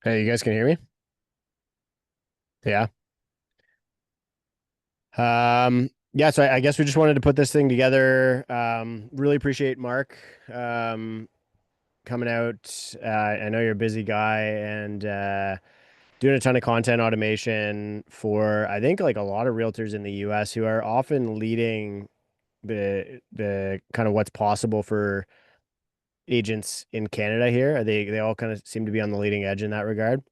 Hey, you guys can hear me? Yeah. Yeah, so I guess we just wanted to put this thing together. Really appreciate Mark coming out. I know you're a busy guy and doing a ton of content automation for I think like a lot of realtors in the US who are often leading the kind of what's possible for agents in Canada here. They all kind of seem to be on the leading edge in that regard.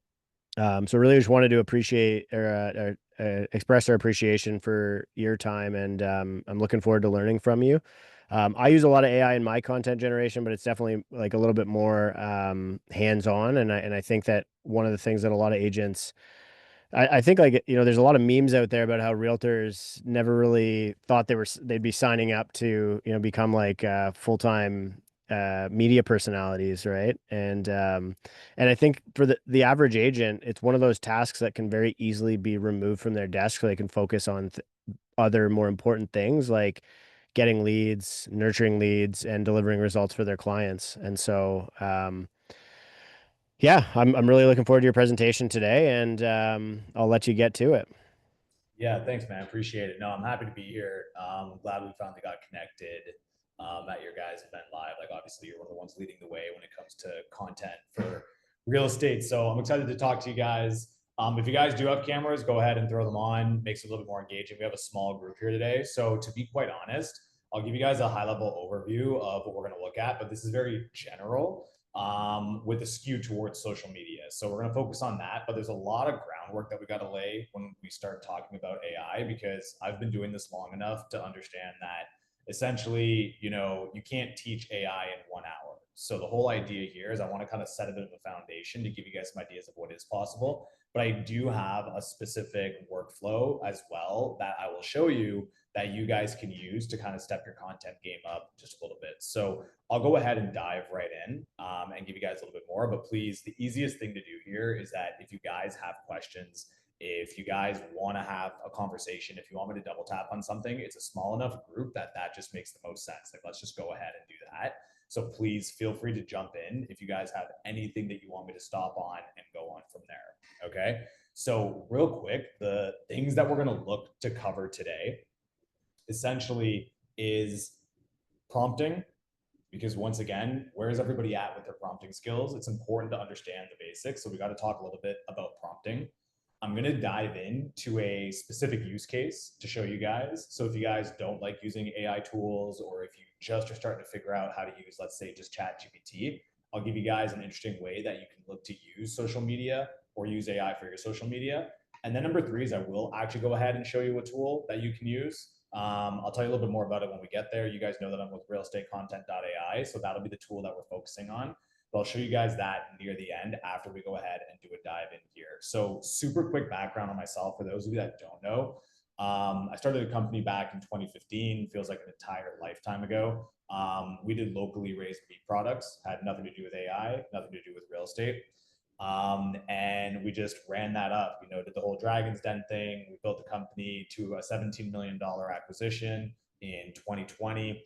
So really just wanted to appreciate or express our appreciation for your time, and I'm looking forward to learning from you. I use a lot of AI in my content generation, but it's definitely like a little bit more hands-on, and I think that one of the things that a lot of agents, I think like there's a lot of memes out there about how realtors never really thought they'd be signing up to become like full-time media personalities, right? And I think for the average agent, it's one of those tasks that can very easily be removed from their desk so they can focus on other more important things like getting leads, nurturing leads, and delivering results for their clients. And so, yeah, I'm really looking forward to your presentation today, and I'll let you get to it. Yeah, thanks, man. Appreciate it. No, I'm happy to be here. I'm glad we finally got connected at your guys' event live. Like, obviously, you're one of the ones leading the way when it comes to content for real estate. So I'm excited to talk to you guys. If you guys do have cameras, go ahead and throw them on. Makes it a little bit more engaging. We have a small group here today. So to be quite honest, I'll give you guys a high level overview of what we're going to look at, but this is very general with a skew towards social media. So we're going to focus on that, but there's a lot of groundwork that we got to lay when we start talking about AI because I've been doing this long enough to understand that essentially, you can't teach AI in 1 hour. So the whole idea here is I want to kind of set a bit of a foundation to give you guys some ideas of what is possible. But I do have a specific workflow as well that I will show you that you guys can use to kind of step your content game up just a little bit. So I'll go ahead and dive right in and give you guys a little bit more. But please, the easiest thing to do here is that if you guys have questions, if you guys want to have a conversation, if you want me to double tap on something, it's a small enough group that just makes the most sense. Like, let's just go ahead and do that. So please feel free to jump in if you guys have anything that you want me to stop on and go on from there. Okay. So, real quick, the things that we're going to look to cover today essentially is prompting, because once again, where is everybody at with their prompting skills? It's important to understand the basics. So we got to talk a little bit about prompting. I'm going to dive into a specific use case to show you guys. So if you guys don't like using AI tools, or if you just are starting to figure out how to use, let's say, just ChatGPT, I'll give you guys an interesting way that you can look to use social media or use AI for your social media. And then number three is I will actually go ahead and show you a tool that you can use. I'll tell you a little bit more about it when we get there. You guys know that I'm with RealEstateContent.ai, so that'll be the tool that we're focusing on. But I'll show you guys that near the end after we go ahead and do a dive in here. So, super quick background on myself for those of you that don't know. I started a company back in 2015, feels like an entire lifetime ago. We did locally raised meat products, had nothing to do with AI, nothing to do with real estate. And we just ran that up, did the whole Dragon's Den thing. We built the company to a $17 million acquisition in 2020.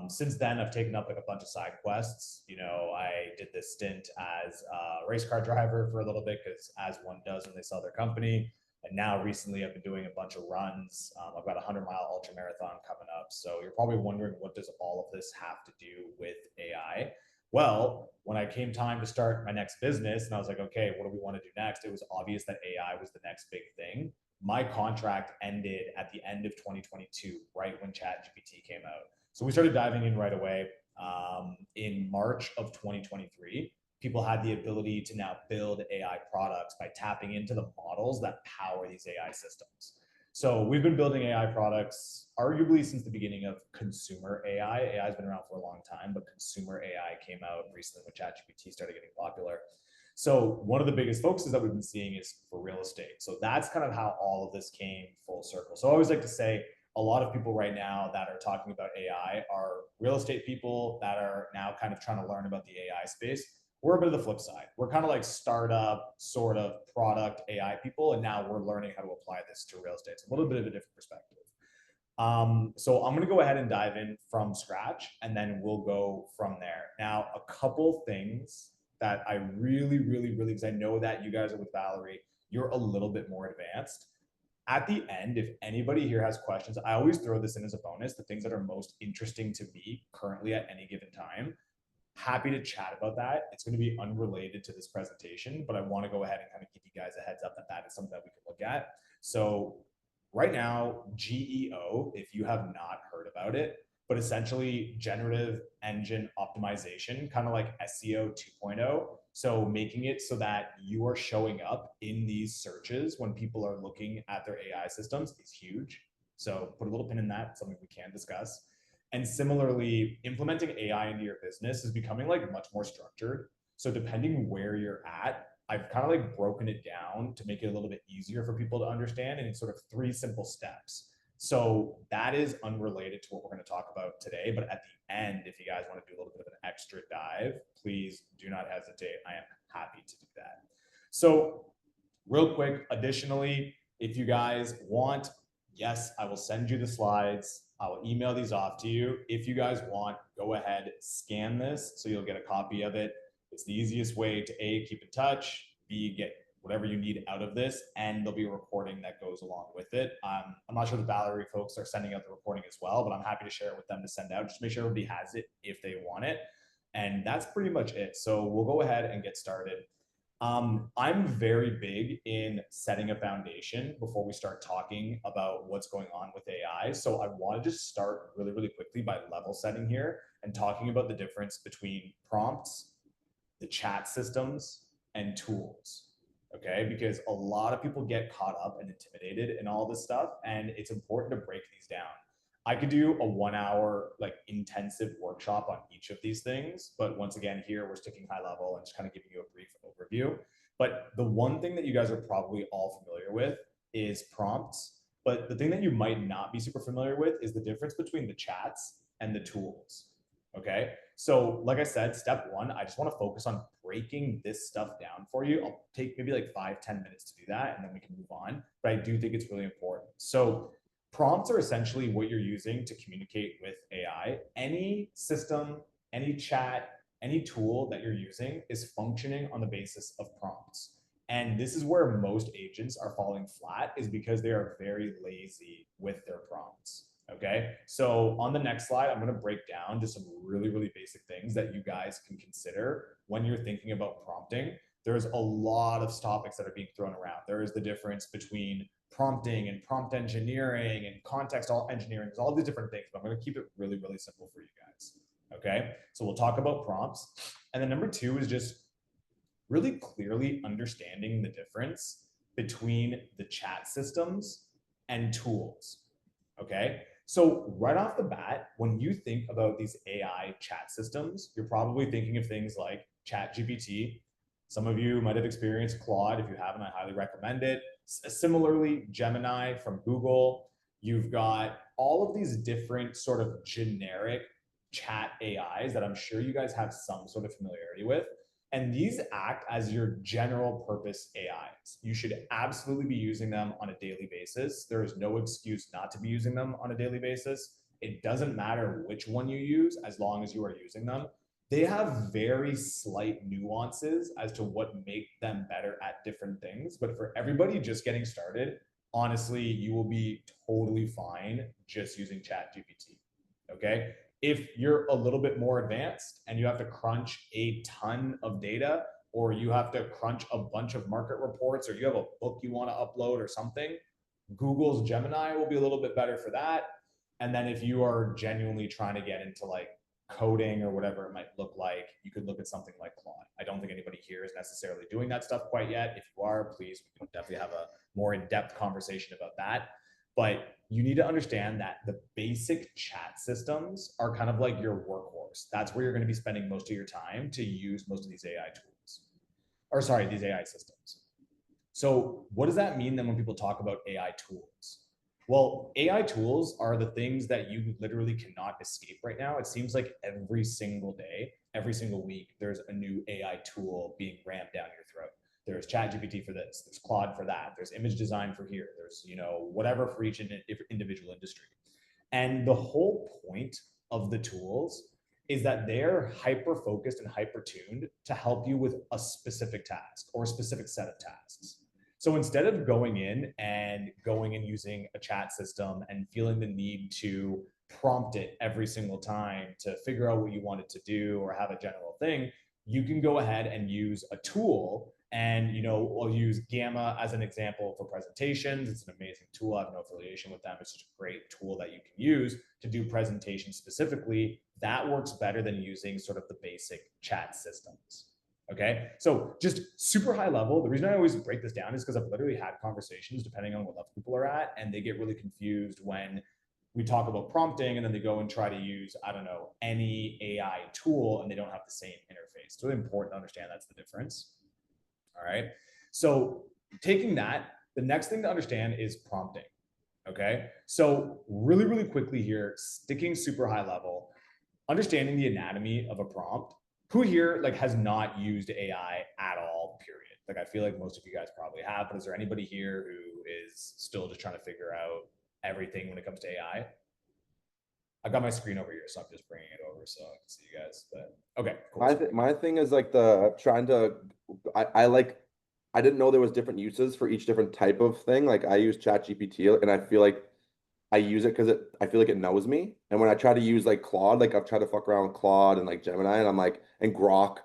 Since then, I've taken up like a bunch of side quests. I did this stint as a race car driver for a little bit, because as one does when they sell their company. And now recently I've been doing a bunch of runs. I've got a 100-mile ultra marathon coming up. So you're probably wondering, what does all of this have to do with AI? Well, when I came time to start my next business and I was like, okay, what do we want to do next? It was obvious that AI was the next big thing. My contract ended at the end of 2022, right when ChatGPT came out. So we started diving in right away. In March of 2023, people had the ability to now build AI products by tapping into the models that power these AI systems. So we've been building AI products arguably since the beginning of consumer AI. AI has been around for a long time, but consumer AI came out recently when ChatGPT started getting popular. So one of the biggest focuses that we've been seeing is for real estate. So that's kind of how all of this came full circle. So I always like to say a lot of people right now that are talking about AI are real estate people that are now kind of trying to learn about the AI space. We're a bit of the flip side. We're kind of like startup sort of product AI people, and now we're learning how to apply this to real estate. It's a little bit of a different perspective. So I'm going to go ahead and dive in from scratch, and then we'll go from there. Now, a couple things that I really, really, really, because I know that you guys are with Valerie, you're a little bit more advanced. At the end, if anybody here has questions, I always throw this in as a bonus, the things that are most interesting to me currently at any given time. Happy to chat about that. It's going to be unrelated to this presentation, but I want to go ahead and kind of give you guys a heads up that that is something that we can look at. So right now, GEO, if you have not heard about it, but essentially generative engine optimization, kind of like SEO 2.0. So making it so that you are showing up in these searches when people are looking at their AI systems is huge. So put a little pin in that, something we can discuss. And similarly, implementing AI into your business is becoming like much more structured. So depending where you're at, I've kind of like broken it down to make it a little bit easier for people to understand. And it's sort of three simple steps. So that is unrelated to what we're going to talk about today. But at the end, if you guys want to do a little bit of an extra dive, please do not hesitate. I am happy to do that. So real quick, additionally, if you guys want, yes, I will send you the slides. I will email these off to you. If you guys want, go ahead, scan this so you'll get a copy of it. It's the easiest way to A, keep in touch, B, get whatever you need out of this, and there'll be a recording that goes along with it. I'm not sure the Valerie folks are sending out the recording as well, but I'm happy to share it with them to send out. Just make sure everybody has it if they want it. And that's pretty much it. So we'll go ahead and get started. I'm very big in setting a foundation before we start talking about what's going on with AI. So I want to just start really, really quickly by level setting here and talking about the difference between prompts, the chat systems, and tools. Okay, because a lot of people get caught up and intimidated in all this stuff, and it's important to break these down. I could do a 1 hour like intensive workshop on each of these things, but once again, here we're sticking high level and just kind of giving you a brief overview. But the one thing that you guys are probably all familiar with is prompts. But the thing that you might not be super familiar with is the difference between the chats and the tools. Okay. So, like I said, step one, I just want to focus on breaking this stuff down for you. I'll take maybe like 5-10 minutes to do that, and then we can move on. But I do think it's really important. So, prompts are essentially what you're using to communicate with AI. Any system, any chat, any tool that you're using is functioning on the basis of prompts. And this is where most agents are falling flat, is because they are very lazy with their prompts. Okay. So on the next slide, I'm going to break down just some really, really basic things that you guys can consider when you're thinking about prompting. There's a lot of topics that are being thrown around. There is the difference between prompting and prompt engineering and context engineering. There's all these different things, but I'm going to keep it really, really simple for you guys. Okay. So we'll talk about prompts. And then number two is just really clearly understanding the difference between the chat systems and tools. Okay. So right off the bat, when you think about these AI chat systems, you're probably thinking of things like ChatGPT. Some of you might have experienced Claude. If you haven't, I highly recommend it. Similarly, Gemini from Google. You've got all of these different sort of generic chat AIs that I'm sure you guys have some sort of familiarity with. And these act as your general purpose AIs. You should absolutely be using them on a daily basis. There is no excuse not to be using them on a daily basis. It doesn't matter which one you use as long as you are using them. They have very slight nuances as to what make them better at different things. But for everybody just getting started, honestly, you will be totally fine just using ChatGPT. Okay. If you're a little bit more advanced and you have to crunch a ton of data, or you have to crunch a bunch of market reports, or you have a book you want to upload or something, Google's Gemini will be a little bit better for that. And then if you are genuinely trying to get into like coding or whatever it might look like, you could look at something like Claude. I don't think anybody here is necessarily doing that stuff quite yet. If you are, please, we can definitely have a more in-depth conversation about that. But you need to understand that the basic chat systems are kind of like your workhorse. That's where you're going to be spending most of your time to use most of these AI tools, or sorry, these AI systems. So what does that mean then when people talk about AI tools? Well, AI tools are the things that you literally cannot escape right now. It seems like every single day, every single week, there's a new AI tool being rammed down your throat. There's ChatGPT for this, there's Claude for that, there's image design for here, there's, whatever for each individual industry. And the whole point of the tools is that they're hyper focused and hyper tuned to help you with a specific task or a specific set of tasks. So instead of going and using a chat system and feeling the need to prompt it every single time to figure out what you want it to do or have a general thing, you can go ahead and use a tool. And I'll use Gamma as an example for presentations. It's an amazing tool. I have no affiliation with them. It's just a great tool that you can use to do presentations specifically. That works better than using sort of the basic chat systems. Okay, so just super high level. The reason I always break this down is because I've literally had conversations depending on what level people are at, and they get really confused when we talk about prompting and then they go and try to use, I don't know, any AI tool and they don't have the same interface. It's really important to understand that's the difference. All right. So taking that, the next thing to understand is prompting. Okay. So really, really quickly here, sticking super high level, understanding the anatomy of a prompt. Who here like has not used AI at all, period? Like I feel like most of you guys probably have, but is there anybody here who is still just trying to figure out everything when it comes to AI? I got my screen over here, so I'm just bringing it over so I can see you guys. But okay, cool. My thing is like the trying to, I like, I didn't know there was different uses for each different type of thing. Like I use ChatGPT and I feel like I use it because I feel like it knows me. And when I try to use like Claude, like I've tried to fuck around with Claude and like Gemini and I'm like, and Grok,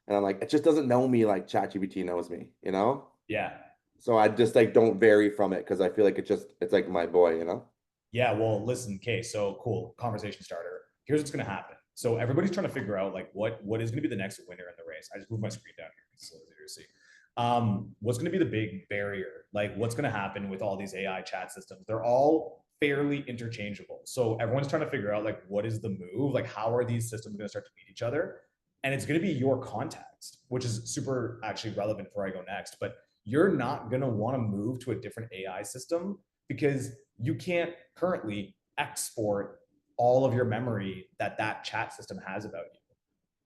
and I'm like, it just doesn't know me like ChatGPT knows me, you know? Yeah. So I just like don't vary from it because I feel like it's like my boy, you know? Yeah, well, listen, okay, so cool, conversation starter. Here's what's going to happen. So everybody's trying to figure out like what is going to be the next winner in the race. I just moved my screen down here so it's easier to see. What's going to be the big barrier? Like what's going to happen with all these AI chat systems? They're all fairly interchangeable. So everyone's trying to figure out like what is the move? Like how are these systems going to start to beat each other? And it's going to be your context, which is super actually relevant before I go next. But you're not going to want to move to a different AI system because you can't currently export all of your memory that chat system has about you,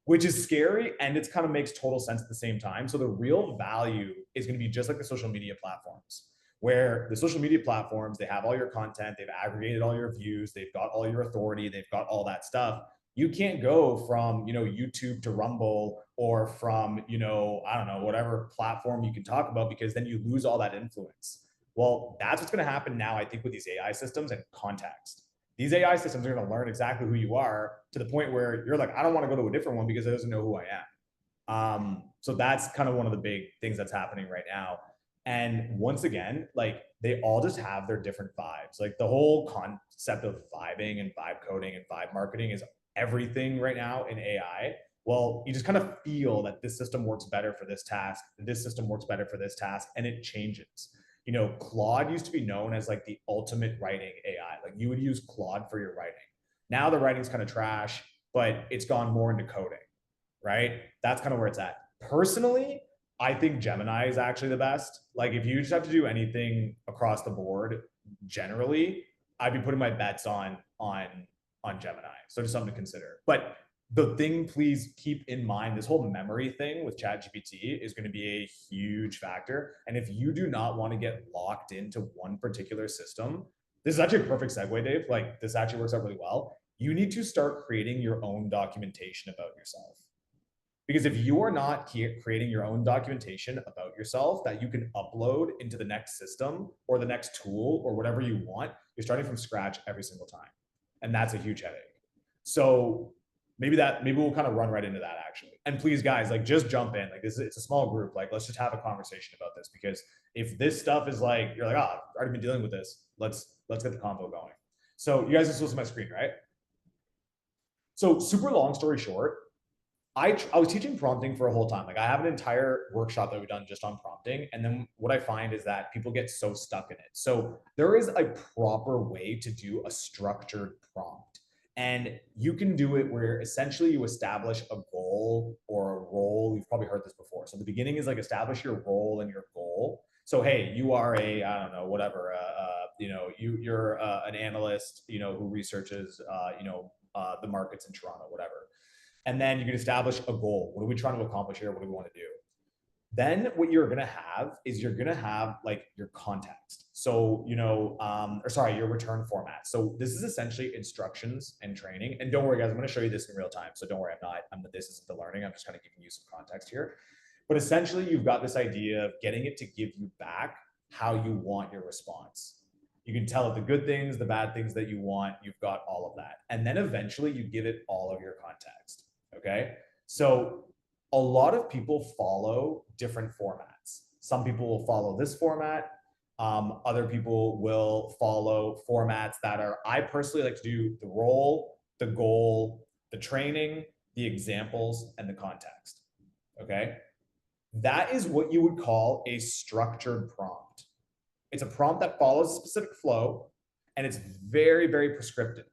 which is scary and it's kind of makes total sense at the same time. So the real value is going to be just like the social media platforms, where the social media platforms, they have all your content, they've aggregated all your views, they've got all your authority, they've got all that stuff. You can't go from, YouTube to Rumble or from, I don't know, whatever platform you can talk about, because then you lose all that influence. Well, that's what's going to happen now, I think, with these AI systems and context. These AI systems are going to learn exactly who you are to the point where you're like, I don't want to go to a different one because it doesn't know who I am. So that's kind of one of the big things that's happening right now. And once again, like they all just have their different vibes. Like the whole concept of vibing and vibe coding and vibe marketing is everything right now in AI. Well, you just kind of feel that this system works better for this task, this system works better for this task, and it changes. Claude used to be known as like the ultimate writing AI. Like you would use Claude for your writing. Now the writing's kind of trash, but it's gone more into coding, right? That's kind of where it's at. Personally, I think Gemini is actually the best. Like if you just have to do anything across the board, generally, I'd be putting my bets on Gemini. So just something to consider. But the thing, please keep in mind, this whole memory thing with ChatGPT is going to be a huge factor. And if you do not want to get locked into one particular system, this is actually a perfect segue, Dave. Like this actually works out really well. You need to start creating your own documentation about yourself. Because if you are not creating your own documentation about yourself that you can upload into the next system or the next tool or whatever you want, you're starting from scratch every single time. And that's a huge headache. So maybe we'll kind of run right into that actually. And please guys, like just jump in. Like it's a small group. Like let's just have a conversation about this, because if this stuff is like, you're like, oh, I've already been dealing with this, let's get the convo going. So you guys just listen to my screen, right? So super long story short, I was teaching prompting for a whole time. Like I have an entire workshop that we've done just on prompting. And then what I find is that people get so stuck in it. So there is a proper way to do a structured prompt. And you can do it where essentially you establish a goal or a role. You've probably heard this before. So the beginning is like establish your role and your goal. So, hey, you are I don't know, whatever, you're an analyst, who researches, the markets in Toronto, whatever. And then you can establish a goal. What are we trying to accomplish here? What do we want to do? Then what you're going to have is you're going to have like your context. So, your return format. So this is essentially instructions and training. And don't worry, guys, I'm going to show you this in real time. So don't worry, this isn't the learning. I'm just kind of giving you some context here. But essentially, you've got this idea of getting it to give you back how you want your response. You can tell it the good things, the bad things that you want. You've got all of that. And then eventually you give it all of your context. Okay. So a lot of people follow different formats. Some people will follow this format. Other people will follow formats that are, I personally like to do the role, the goal, the training, the examples, and the context. Okay. That is what you would call a structured prompt. It's a prompt that follows a specific flow, and it's very, very prescriptive.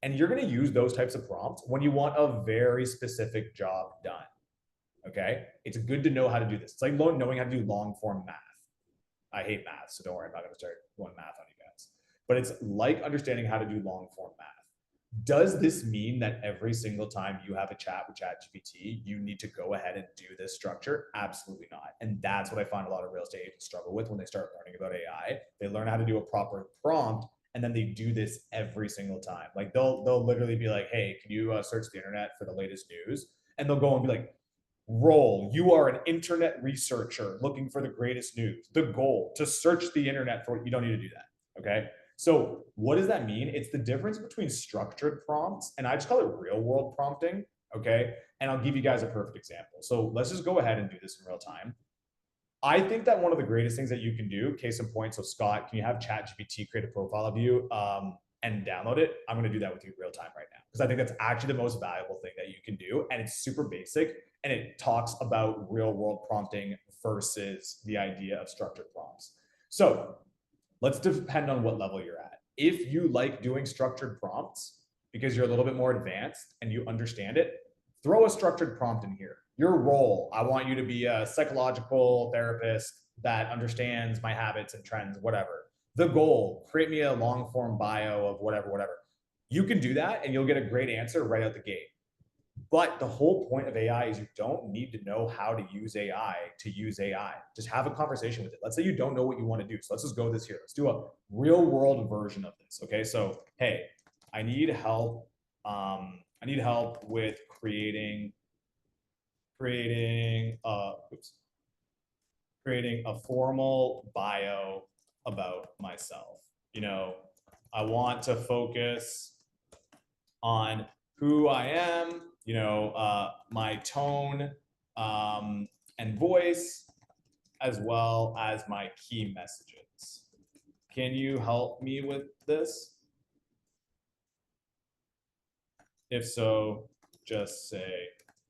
And you're going to use those types of prompts when you want a very specific job done. Okay. It's good to know how to do this. It's like knowing how to do long form math. I hate math, so don't worry, I'm not going to start going math on you guys. But it's like understanding how to do long form math. Does this mean that every single time you have a chat with ChatGPT, you need to go ahead and do this structure? Absolutely not. And that's what I find a lot of real estate agents struggle with when they start learning about AI. They learn how to do a proper prompt, and then they do this every single time. Like they'll literally be like, hey, can you search the internet for the latest news? And they'll go and be like, role, you are an internet researcher looking for the greatest news. The goal, to search the internet for, you don't need to do that. Okay. So what does that mean? It's the difference between structured prompts, and I just call it real world prompting. Okay. And I'll give you guys a perfect example. So let's just go ahead and do this in real time. I think that one of the greatest things that you can do, case in point, so Scott, can you have ChatGPT create a profile of you and download it? I'm going to do that with you real time right now, because I think that's actually the most valuable thing that you can do. And it's super basic, and it talks about real world prompting versus the idea of structured prompts. So let's depend on what level you're at. If you like doing structured prompts because you're a little bit more advanced and you understand it, throw a structured prompt in here. Your role, I want you to be a psychological therapist that understands my habits and trends, whatever. The goal, create me a long form bio of whatever. You can do that and you'll get a great answer right out the gate. But the whole point of AI is you don't need to know how to use AI to use AI. Just have a conversation with it. Let's say you don't know what you want to do. So let's just go this here. Let's do a real world version of this. Okay. So, hey, I need help. I need help with creating a formal bio about myself. I want to focus on who I am, my tone and voice, as well as my key messages. Can you help me with this? If so, just say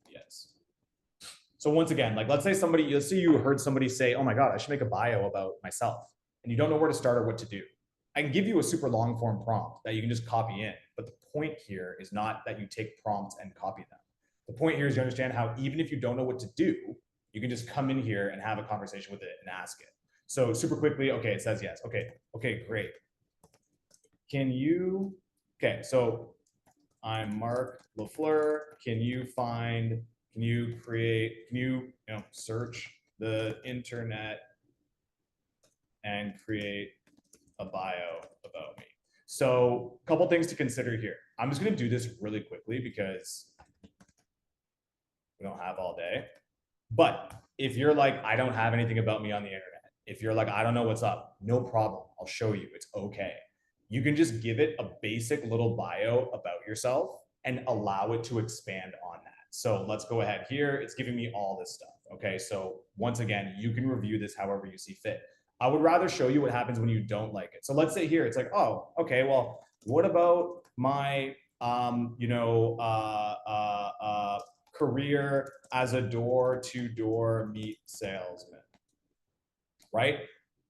yes. So once again, like let's say you heard somebody say, oh my God, I should make a bio about myself, and you don't know where to start or what to do. I can give you a super long form prompt that you can just copy in. But the point here is not that you take prompts and copy them. The point here is you understand how even if you don't know what to do, you can just come in here and have a conversation with it and ask it. So super quickly, okay, it says yes. Okay, great. So I'm Mark LaFleur. Can you search the internet and create a bio about me? So a couple things to consider here. I'm just going to do this really quickly because we don't have all day. But if you're like, I don't have anything about me on the internet, if you're like, I don't know what's up, no problem. I'll show you. It's okay. You can just give it a basic little bio about yourself and allow it to expand on that. So let's go ahead here. It's giving me all this stuff. Okay. So once again, you can review this however you see fit. I would rather show you what happens when you don't like it. So let's say here, it's like, oh, okay, well, what about my, career as a door-to-door meat salesman, right?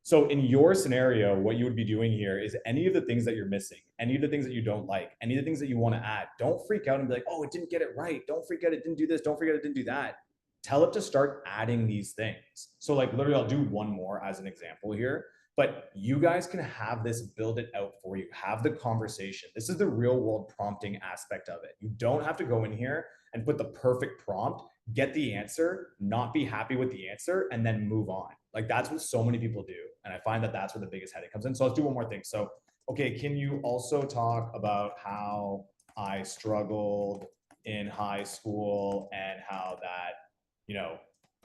So in your scenario, what you would be doing here is any of the things that you're missing, any of the things that you don't like, any of the things that you want to add, don't freak out and be like, oh, it didn't get it right. Don't freak out, it didn't do this. Don't freak out, it didn't do that. Tell it to start adding these things. So like literally I'll do one more as an example here, but you guys can have this, build it out for you, have the conversation. This is the real world prompting aspect of it. You don't have to go in here and put the perfect prompt. get the answer, not be happy with the answer, and then move on. Like that's what so many people do. And I find that that's where the biggest headache comes in. So let's do one more thing. So, okay, can you also talk about how I struggled in high school and how that,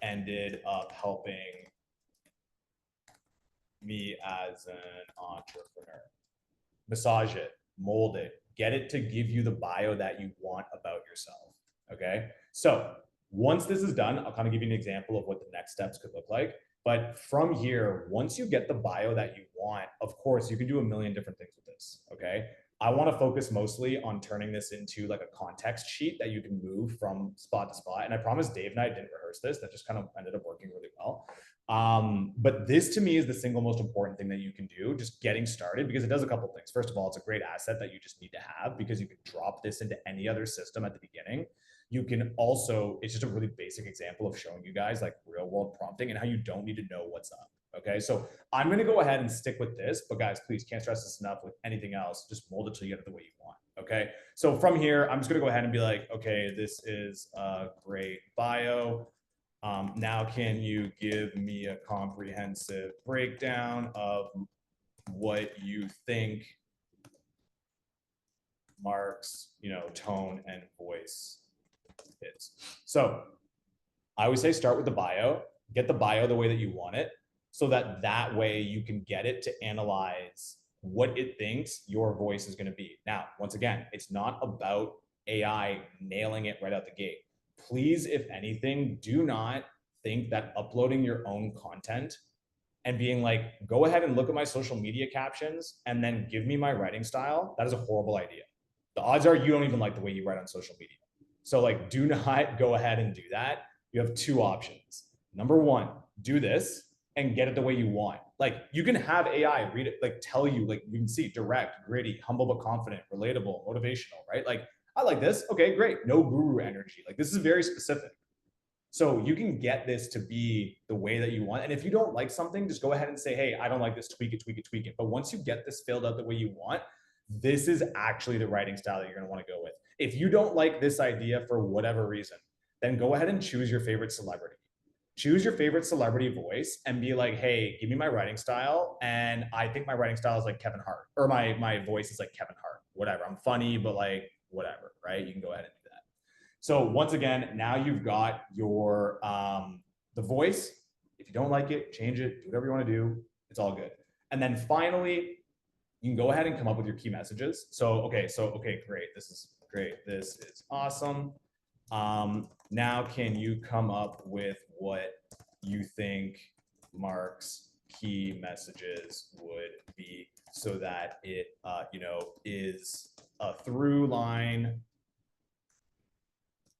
ended up helping me as an entrepreneur? Massage it, mold it, get it to give you the bio that you want about yourself. Okay. So once this is done, I'll kind of give you an example of what the next steps could look like. But from here, once you get the bio that you want, of course, you can do a million different things with this. Okay. I want to focus mostly on turning this into like a context sheet that you can move from spot to spot. And I promise Dave and I didn't rehearse this. That just kind of ended up working really well. But this to me is the single most important thing that you can do, just getting started, because it does a couple of things. First of all, it's a great asset that you just need to have because you can drop this into any other system at the beginning. You can also, it's just a really basic example of showing you guys like real world prompting and how you don't need to know what's up. Okay. So I'm going to go ahead and stick with this, but guys, please can't stress this enough with anything else. Just mold it till you get it the way you want. Okay. So from here, I'm just going to go ahead and be like, okay, this is a great bio. Now, can you give me a comprehensive breakdown of what you think Mark's, tone and voice is? So I always say start with the bio, get the bio the way that you want it, so that way you can get it to analyze what it thinks your voice is going to be. Now, once again, it's not about AI nailing it right out the gate. Please, if anything, do not think that uploading your own content and being like, go ahead and look at my social media captions and then give me my writing style, that is a horrible idea. The odds are you don't even like the way you write on social media. So like, do not go ahead and do that. You have two options. Number one, do this and get it the way you want. Like you can have AI read it, like tell you, like you can see direct, gritty, humble but confident, relatable, motivational, right? Like I like this. Okay, great. No guru energy. Like this is very specific. So you can get this to be the way that you want. And if you don't like something, just go ahead and say, hey, I don't like this, tweak it, tweak it, tweak it. But once you get this filled out the way you want, this is actually the writing style that you're going to want to go with. If you don't like this idea for whatever reason, then go ahead and choose your favorite celebrity. Choose your favorite celebrity voice and be like, hey, give me my writing style. And I think my writing style is like Kevin Hart, or my voice is like Kevin Hart, whatever. I'm funny, but like whatever, right? You can go ahead and do that. So once again, now you've got your the voice. If you don't like it, change it, do whatever you want to do. It's all good. And then finally, you can go ahead and come up with your key messages. So, okay, great. This is great. This is awesome. Now can you come up with what you think Mark's key messages would be so that it, is a through line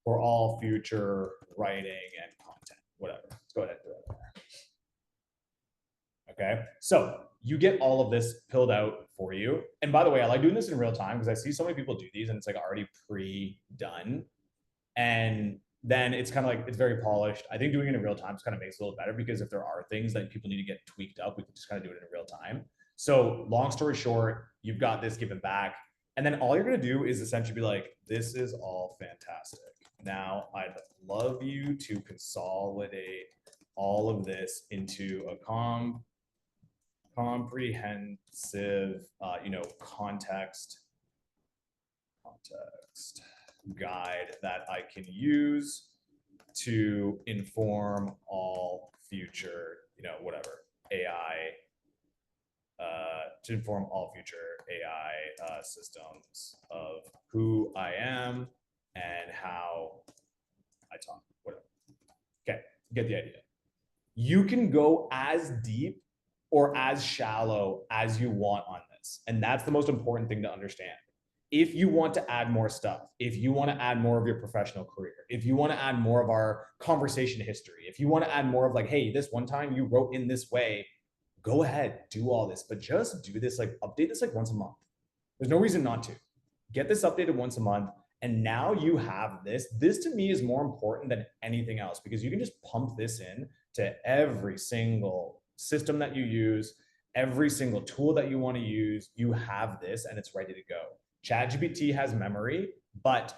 for all future writing and content, whatever. Let's go ahead and do it there. Okay, so you get all of this filled out for you. And by the way, I like doing this in real time because I see so many people do these and it's like already pre-done. And then it's kind of like, it's very polished. I think doing it in real time kind of makes it a little better because if there are things that people need to get tweaked up, we can just kind of do it in real time. So long story short, you've got this given back. And then all you're going to do is essentially be like, this is all fantastic. Now I'd love you to consolidate all of this into a comprehensive, context guide that I can use to inform all future, whatever AI, to inform all future AI systems of who I am and how I talk, whatever. Okay, get the idea. You can go as deep or as shallow as you want on this. And that's the most important thing to understand. If you want to add more stuff, if you want to add more of your professional career, if you want to add more of our conversation history, if you want to add more of like, hey, this one time you wrote in this way, go ahead, do all this, but just do this, like update this like once a month. There's no reason not to. Get this updated once a month. And now you have this. This to me is more important than anything else because you can just pump this in to every single system that you use, every single tool that you want to use. You have this and it's ready to go. ChatGPT has memory, but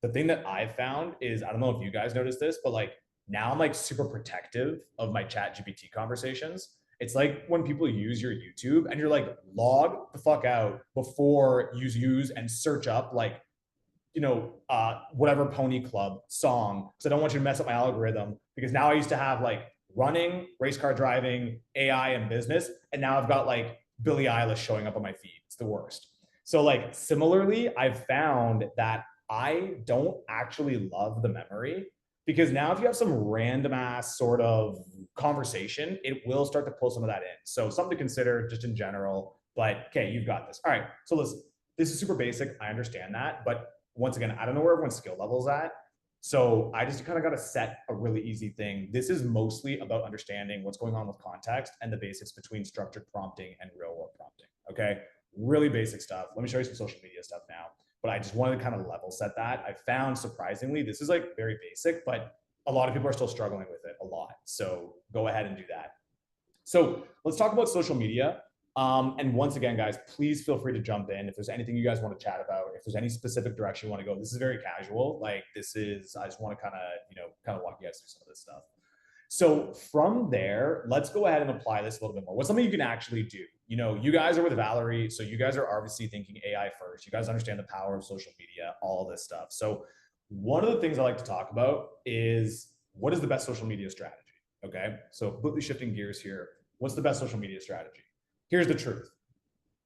the thing that I've found is, I don't know if you guys noticed this, but like now I'm like super protective of my ChatGPT conversations. It's like when people use your YouTube and you're like, log the fuck out before you use and search up like, whatever Pony Club song. So I don't want you to mess up my algorithm, because now I used to have like running, race car driving, AI, and business. And now I've got like Billie Eilish showing up on my feed. It's the worst. So like similarly, I've found that I don't actually love the memory, because now if you have some random ass sort of conversation, it will start to pull some of that in. So something to consider just in general. But okay, you've got this. All right. So listen, this is super basic. I understand that. But once again, I don't know where everyone's skill level is at. So I just kind of got to set a really easy thing. This is mostly about understanding what's going on with context and the basics between structured prompting and real world prompting. Okay. Really basic stuff. Let me show you some social media stuff now. But I just wanted to kind of level set that. I found surprisingly, this is like very basic, but a lot of people are still struggling with it a lot. So go ahead and do that. So let's talk about social media. And once again, guys, please feel free to jump in if there's anything you guys want to chat about. If there's any specific direction you want to go, this is very casual. Like this is, I just want to kind of walk you guys through some of this stuff. So from there, let's go ahead and apply this a little bit more. What's something you can actually do? You guys are with Valerie, so you guys are obviously thinking AI first. You guys understand the power of social media, all of this stuff. So one of the things I like to talk about is, what is the best social media strategy? Okay, so completely shifting gears here. What's the best social media strategy? Here's the truth.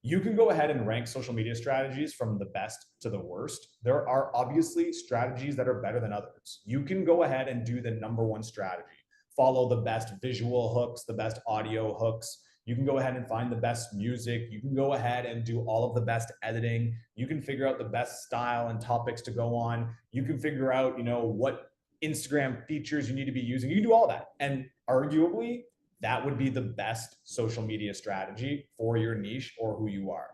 You can go ahead and rank social media strategies from the best to the worst. There are obviously strategies that are better than others. You can go ahead and do the number one strategy. Follow the best visual hooks, the best audio hooks. You can go ahead and find the best music. You can go ahead and do all of the best editing. You can figure out the best style and topics to go on. You can figure out, what Instagram features you need to be using. You can do all that. And arguably, that would be the best social media strategy for your niche or who you are.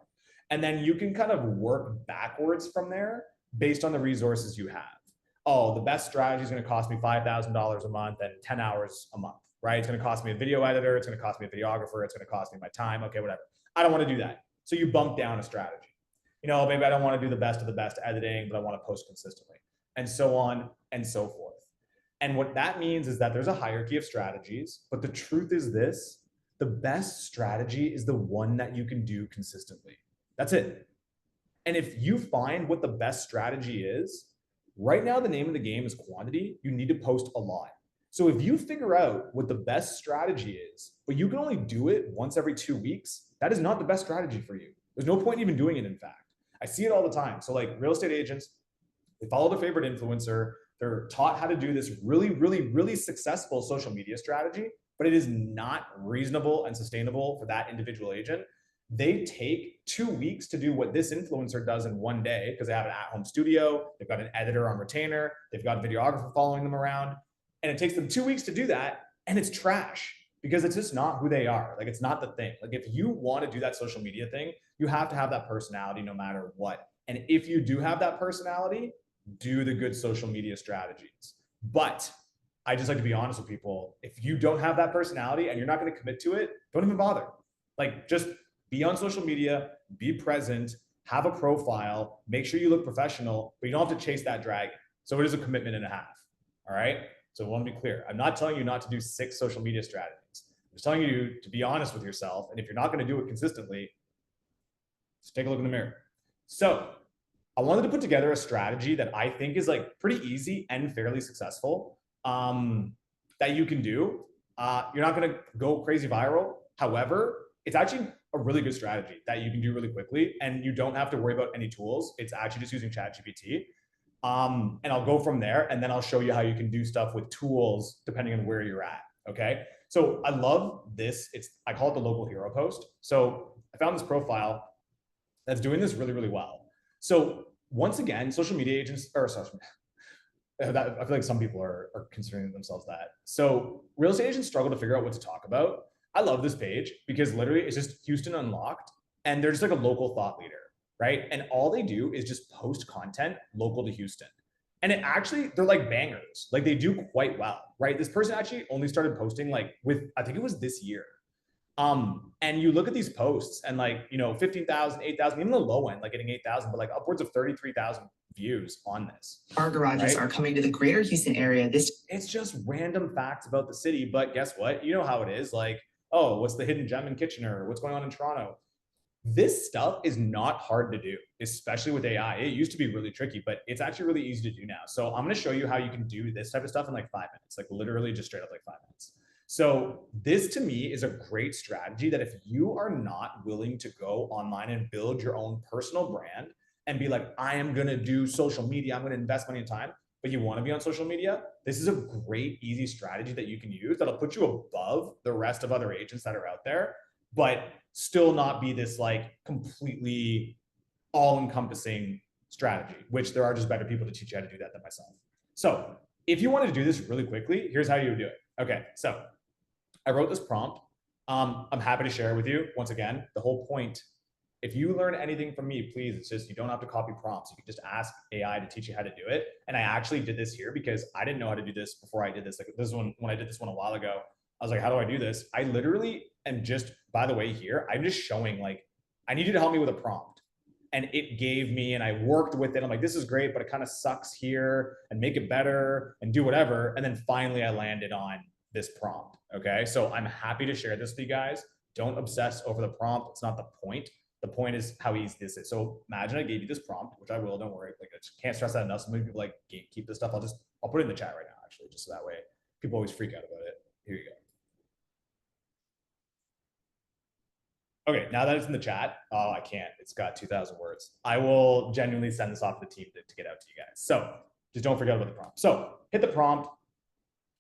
And then you can kind of work backwards from there based on the resources you have. Oh, the best strategy is going to cost me $5,000 a month and 10 hours a month, right? It's going to cost me a video editor. It's going to cost me a videographer. It's going to cost me my time. Okay, whatever. I don't want to do that. So you bump down a strategy. Maybe I don't want to do the best of the best editing, but I want to post consistently, and so on and so forth. And what that means is that there's a hierarchy of strategies, but the truth is this: the best strategy is the one that you can do consistently. That's it. And if you find what the best strategy is, right now the name of the game is quantity. You need to post a lot. So if you figure out what the best strategy is, but you can only do it once every 2 weeks, that is not the best strategy for you. There's no point in even doing it, in fact. I see it all the time. So like real estate agents, they follow their favorite influencer. They're taught how to do this really, really, really successful social media strategy, but it is not reasonable and sustainable for that individual agent. They take 2 weeks to do what this influencer does in one day, because they have an at-home studio, they've got an editor on retainer, they've got a videographer following them around, and it takes them 2 weeks to do that, and it's trash because it's just not who they are. Like, it's not the thing. Like, if you want to do that social media thing, you have to have that personality no matter what. And if you do have that personality, do the good social media strategies. But I just like to be honest with people. If you don't have that personality and you're not going to commit to it, don't even bother. Like, just be on social media, be present, have a profile, make sure you look professional, but you don't have to chase that dragon. So it is a commitment and a half. All right. So I want to be clear. I'm not telling you not to do 6 social media strategies. I'm just telling you to be honest with yourself. And if you're not going to do it consistently, just take a look in the mirror. So I wanted to put together a strategy that I think is like pretty easy and fairly successful, that you can do. You're not going to go crazy viral. However, it's actually a really good strategy that you can do really quickly, and you don't have to worry about any tools. It's actually just using ChatGPT. And I'll go from there, and then I'll show you how you can do stuff with tools depending on where you're at. Okay. So I love this. I call it the local hero post. So I found this profile that's doing this really, really well. So once again, social media agents, or social, I feel like some people are considering themselves that. So real estate agents struggle to figure out what to talk about. I love this page because literally it's just Houston Unlocked, and they're just like a local thought leader, right? And all they do is just post content local to Houston. And it actually, they're like bangers. Like, they do quite well, right? This person actually only started posting like I think it was this year. And you look at these posts and like, you know, 15,000, 8,000, even the low end, like getting 8,000, but like upwards of 33,000 views on this. Our garages are coming to the greater Houston area. It's just random facts about the city, but guess what? You know how it is. Like, oh, what's the hidden gem in Kitchener? What's going on in Toronto? This stuff is not hard to do, especially with AI. It used to be really tricky, but it's actually really easy to do now. So I'm going to show you how you can do this type of stuff in like 5 minutes, like literally just straight up like 5 minutes. So this to me is a great strategy that if you are not willing to go online and build your own personal brand and be like, I am going to do social media, I'm going to invest money and time, but you want to be on social media, this is a great, easy strategy that you can use that'll put you above the rest of other agents that are out there, but still not be this like completely all-encompassing strategy, which there are just better people to teach you how to do that than myself. So if you wanted to do this really quickly, here's how you would do it. Okay, so I wrote this prompt. I'm happy to share it with you. Once again, the whole point, if you learn anything from me, please, it's just, you don't have to copy prompts. You can just ask AI to teach you how to do it. And I actually did this here because I didn't know how to do this before I did this. Like this one, when I did this one a while ago, I was like, how do I do this? I literally am just, by the way, here, I'm just showing like, I need you to help me with a prompt. And it gave me, and I worked with it. I'm like, this is great, but it kind of sucks here and make it better and do whatever. And then finally I landed on this prompt. Okay. So I'm happy to share this with you guys. Don't obsess over the prompt. It's not the point. The point is how easy this is. So imagine I gave you this prompt, which I will, don't worry. Like I just can't stress that enough. So many people like keep this stuff. I'll put it in the chat right now, actually, just so that way people always freak out about it. Here you go. Okay, now that it's in the chat, oh, I can't. It's got 2,000 words. I will genuinely send this off to the team to get out to you guys. So just don't forget about the prompt. So hit the prompt.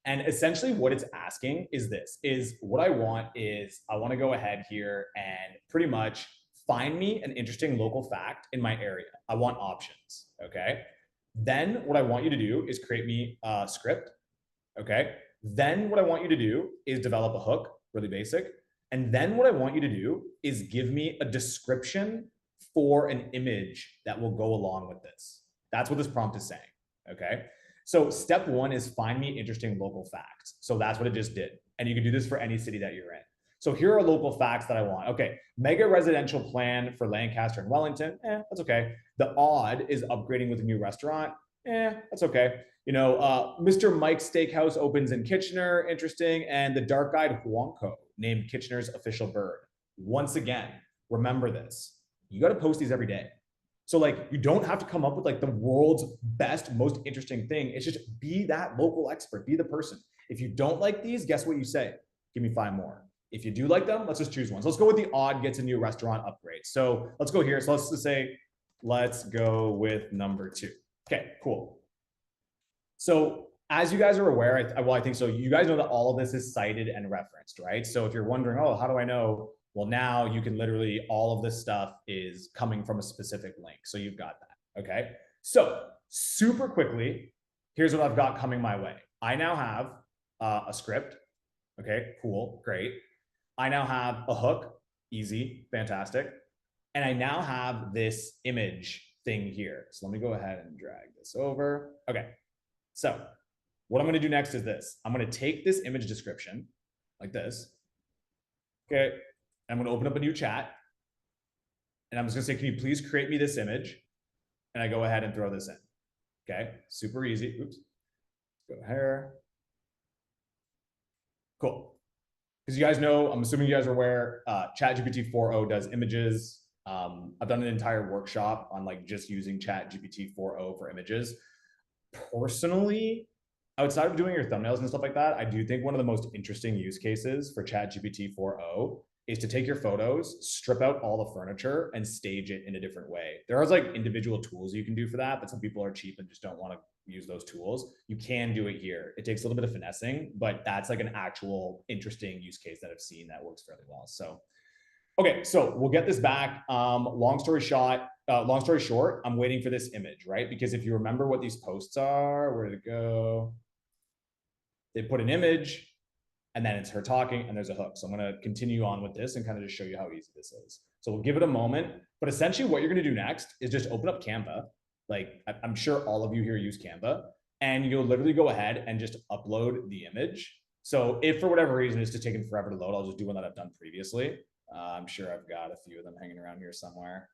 And essentially what it's asking is this, is what I want is I want to go ahead here and pretty much find me an interesting local fact in my area. I want options, okay? Then what I want you to do is create me a script, okay? Then what I want you to do is develop a hook, really basic. And then what I want you to do is give me a description for an image that will go along with this. That's what this prompt is saying, okay? So step one is find me interesting local facts. So that's what it just did. And you can do this for any city that you're in. So here are local facts that I want. Okay, mega residential plan for Lancaster and Wellington. That's okay. The Odd is upgrading with a new restaurant. That's okay. You know, Mr. Mike's Steakhouse opens in Kitchener. Interesting. And the dark-eyed Huanco named Kitchener's official bird. Once again, remember this. You got to post these every day. So like, you don't have to come up with like the world's best, most interesting thing. It's just be that local expert, be the person. If you don't like these, guess what you say? Give me 5 more. If you do like them, let's just choose one. So let's go with the Odd gets a new restaurant upgrade. So let's go here. So let's just say, let's go with number 2. Okay, cool. So as you guys are aware, I think so. You guys know that all of this is cited and referenced, right? So if you're wondering, oh, how do I know? Well, now you can literally, all of this stuff is coming from a specific link. So you've got that, okay? So super quickly, here's what I've got coming my way. I now have a script. Okay, cool, great. I now have a hook, easy, fantastic. And I now have this image thing here. So let me go ahead and drag this over. Okay, so what I'm gonna do next is this. I'm gonna take this image description like this. Okay, I'm gonna open up a new chat. And I'm just gonna say, can you please create me this image? And I go ahead and throw this in. Okay, super easy. Oops, let's go here. Cool. Because you guys know, I'm assuming you guys are aware, ChatGPT 4.0 does images. I've done an entire workshop on like just using ChatGPT 4.0 for images. Personally, outside of doing your thumbnails and stuff like that, I do think one of the most interesting use cases for ChatGPT 4.0 is to take your photos, strip out all the furniture, and stage it in a different way. There are like individual tools you can do for that, but some people are cheap and just don't want to use those tools. You can do it here. It takes a little bit of finessing, but that's like an actual interesting use case that I've seen that works fairly well. So, okay, so we'll get this back. Long story short, I'm waiting for this image, right? Because if you remember what these posts are, where did it go? They put an image, and then it's her talking, and there's a hook. So I'm going to continue on with this and kind of just show you how easy this is. So we'll give it a moment. But essentially what you're going to do next is just open up Canva. Like I'm sure all of you here use Canva. And you'll literally go ahead and just upload the image. So if for whatever reason it's just taking forever to load, I'll just do one that I've done previously. I'm sure I've got a few of them hanging around here somewhere.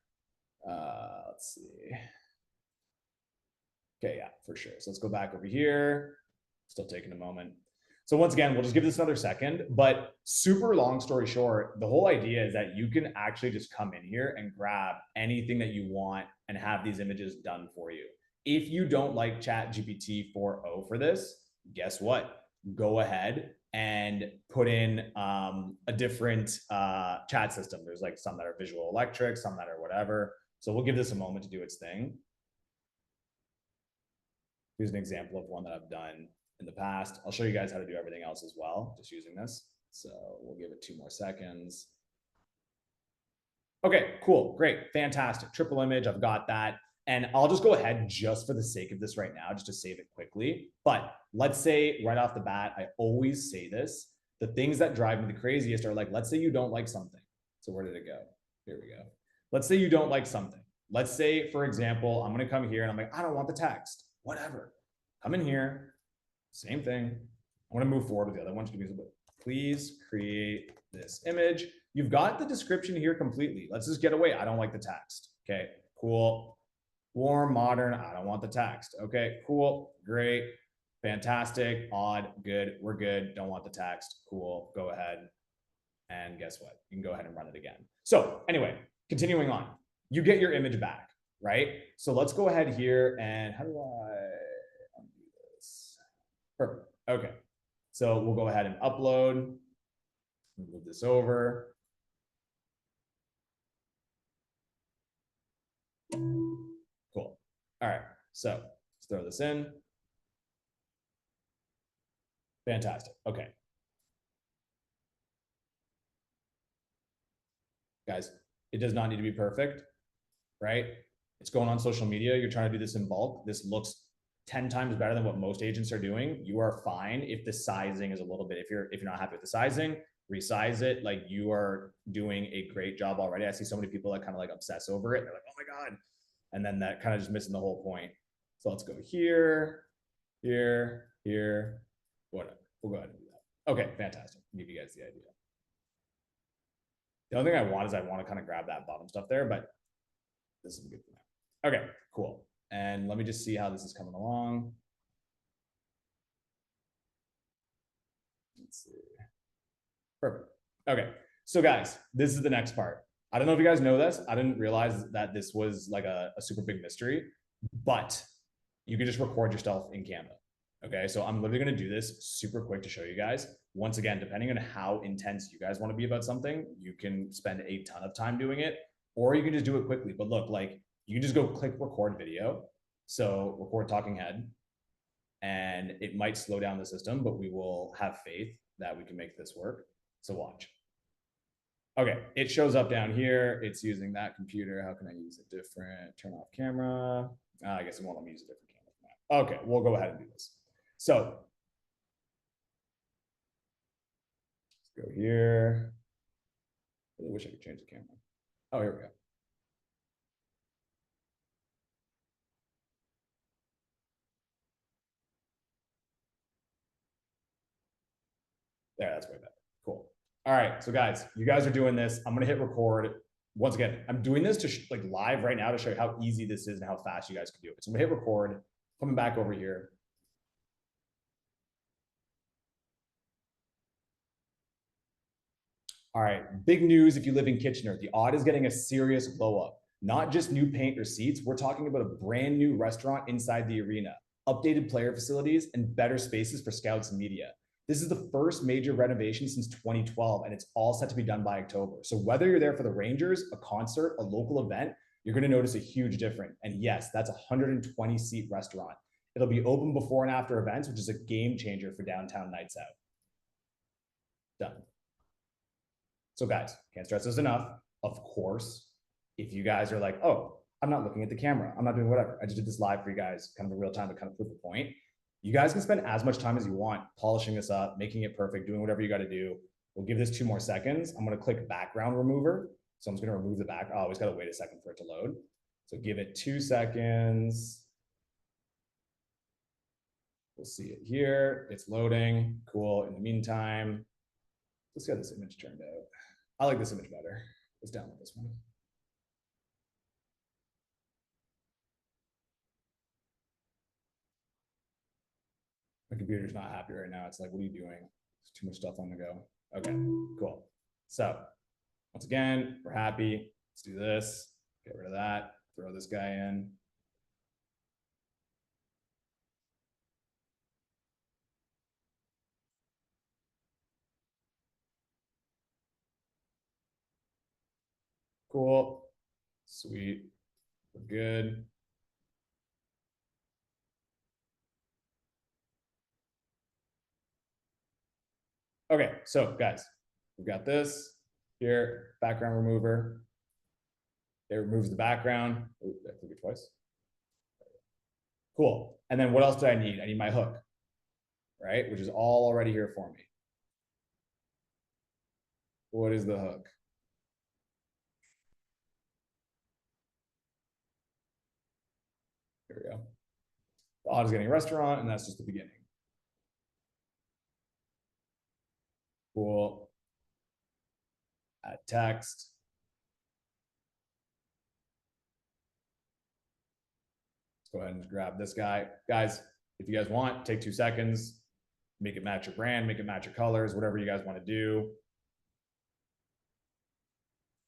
Let's see. Okay, yeah, for sure. So let's go back over here. Still taking a moment. So once again, we'll just give this another second, but super long story short, the whole idea is that you can actually just come in here and grab anything that you want and have these images done for you. If you don't like ChatGPT 4.0 for this, guess what? Go ahead and put in a different chat system. There's like some that are visual electric, some that are whatever. So we'll give this a moment to do its thing. Here's an example of one that I've done in the past. I'll show you guys how to do everything else as well, just using this. So we'll give it 2 more seconds. Okay, cool, great, fantastic. Triple image, I've got that. And I'll just go ahead just for the sake of this right now, just to save it quickly. But let's say right off the bat, I always say this, the things that drive me the craziest are like, let's say you don't like something. So where did it go? Here we go. Let's say you don't like something. Let's say, for example, I'm gonna come here and I'm like, I don't want the text, whatever. Come in here, same thing. I want to move forward with the other one. Please create this image. You've got the description here completely. Let's just get away. I don't like the text. Okay, cool. Warm, modern. I don't want the text. Okay, cool. Great. Fantastic. Odd. Good. We're good. Don't want the text. Cool. Go ahead. And guess what? You can go ahead and run it again. So anyway, continuing on. You get your image back, right? So let's go ahead here and how do I undo this? Perfect. Okay. So we'll go ahead and upload. Move this over. Cool. All right. So let's throw this in. Fantastic. Okay. Guys, it does not need to be perfect, right? It's going on social media. You're trying to do this in bulk. This looks 10 times better than what most agents are doing. You are fine if the sizing is a little bit, if you're not happy with the sizing, resize it. Like, you are doing a great job already. I see so many people that kind of like obsess over it. They're like, oh my God. And then that kind of just missing the whole point. So let's go here, here, here, whatever. We'll go ahead and do that. Okay, fantastic. I'll give you guys the idea. The only thing I want is I want to kind of grab that bottom stuff there, but this is good for now. Okay, cool. And let me just see how this is coming along. Let's see. Perfect. Okay, so guys, this is the next part. I don't know if you guys know this. I didn't realize that this was like a super big mystery, but you can just record yourself in Canva. Okay, so I'm literally going to do this super quick to show you guys. Once again, depending on how intense you guys want to be about something, you can spend a ton of time doing it, or you can just do it quickly. But look, like, you can just go click record video. So record talking head, and it might slow down the system, but we will have faith that we can make this work. So watch. Okay, it shows up down here. It's using that computer. How can I use a different, turn off camera? I guess it won't let me use a different camera. Okay, we'll go ahead and do this. So let's go here. I really wish I could change the camera. Oh, here we go. There, that's way better. Cool. All right, so guys, you guys are doing this. I'm gonna hit record. Once again, I'm doing this to like live right now to show you how easy this is and how fast you guys can do it. So I'm gonna hit record, coming back over here. All right, big news if you live in Kitchener. The Odd is getting a serious blow up. Not just new paint or seats, we're talking about a brand new restaurant inside the arena, updated player facilities, and better spaces for scouts and media. This is the first major renovation since 2012, and it's all set to be done by October. So whether you're there for the Rangers, a concert, a local event, you're gonna notice a huge difference. And yes, that's a 120 seat restaurant. It'll be open before and after events, which is a game changer for downtown nights out. Done. So guys, can't stress this enough. Of course, if you guys are like, oh, I'm not looking at the camera, I'm not doing whatever, I just did this live for you guys, kind of in real time to kind of prove the point. You guys can spend as much time as you want polishing this up, making it perfect, doing whatever you got to do. We'll give this 2 more seconds. I'm going to click background remover. So I'm just going to remove the back. Oh, always got to wait a second for it to load. So give it 2 seconds. We'll see it here. It's loading. Cool. In the meantime, let's get this image turned out. I like this image better. Let's download this one. My computer's not happy right now. It's like, what are you doing? There's too much stuff on the go. Okay, cool. So once again, we're happy. Let's do this. Get rid of that. Throw this guy in. Cool. Sweet. We're good. Okay, so guys, we've got this here, background remover. It removes the background. Ooh, did I click it twice? Cool. And then what else do I need? I need my hook, right? Which is all already here for me. What is the hook? Here we go. The odd is getting a restaurant, and that's just the beginning. Cool. Add text. Let's go ahead and grab this guy. Guys, if you guys want, take 2 seconds, make it match your brand, make it match your colors, whatever you guys want to do.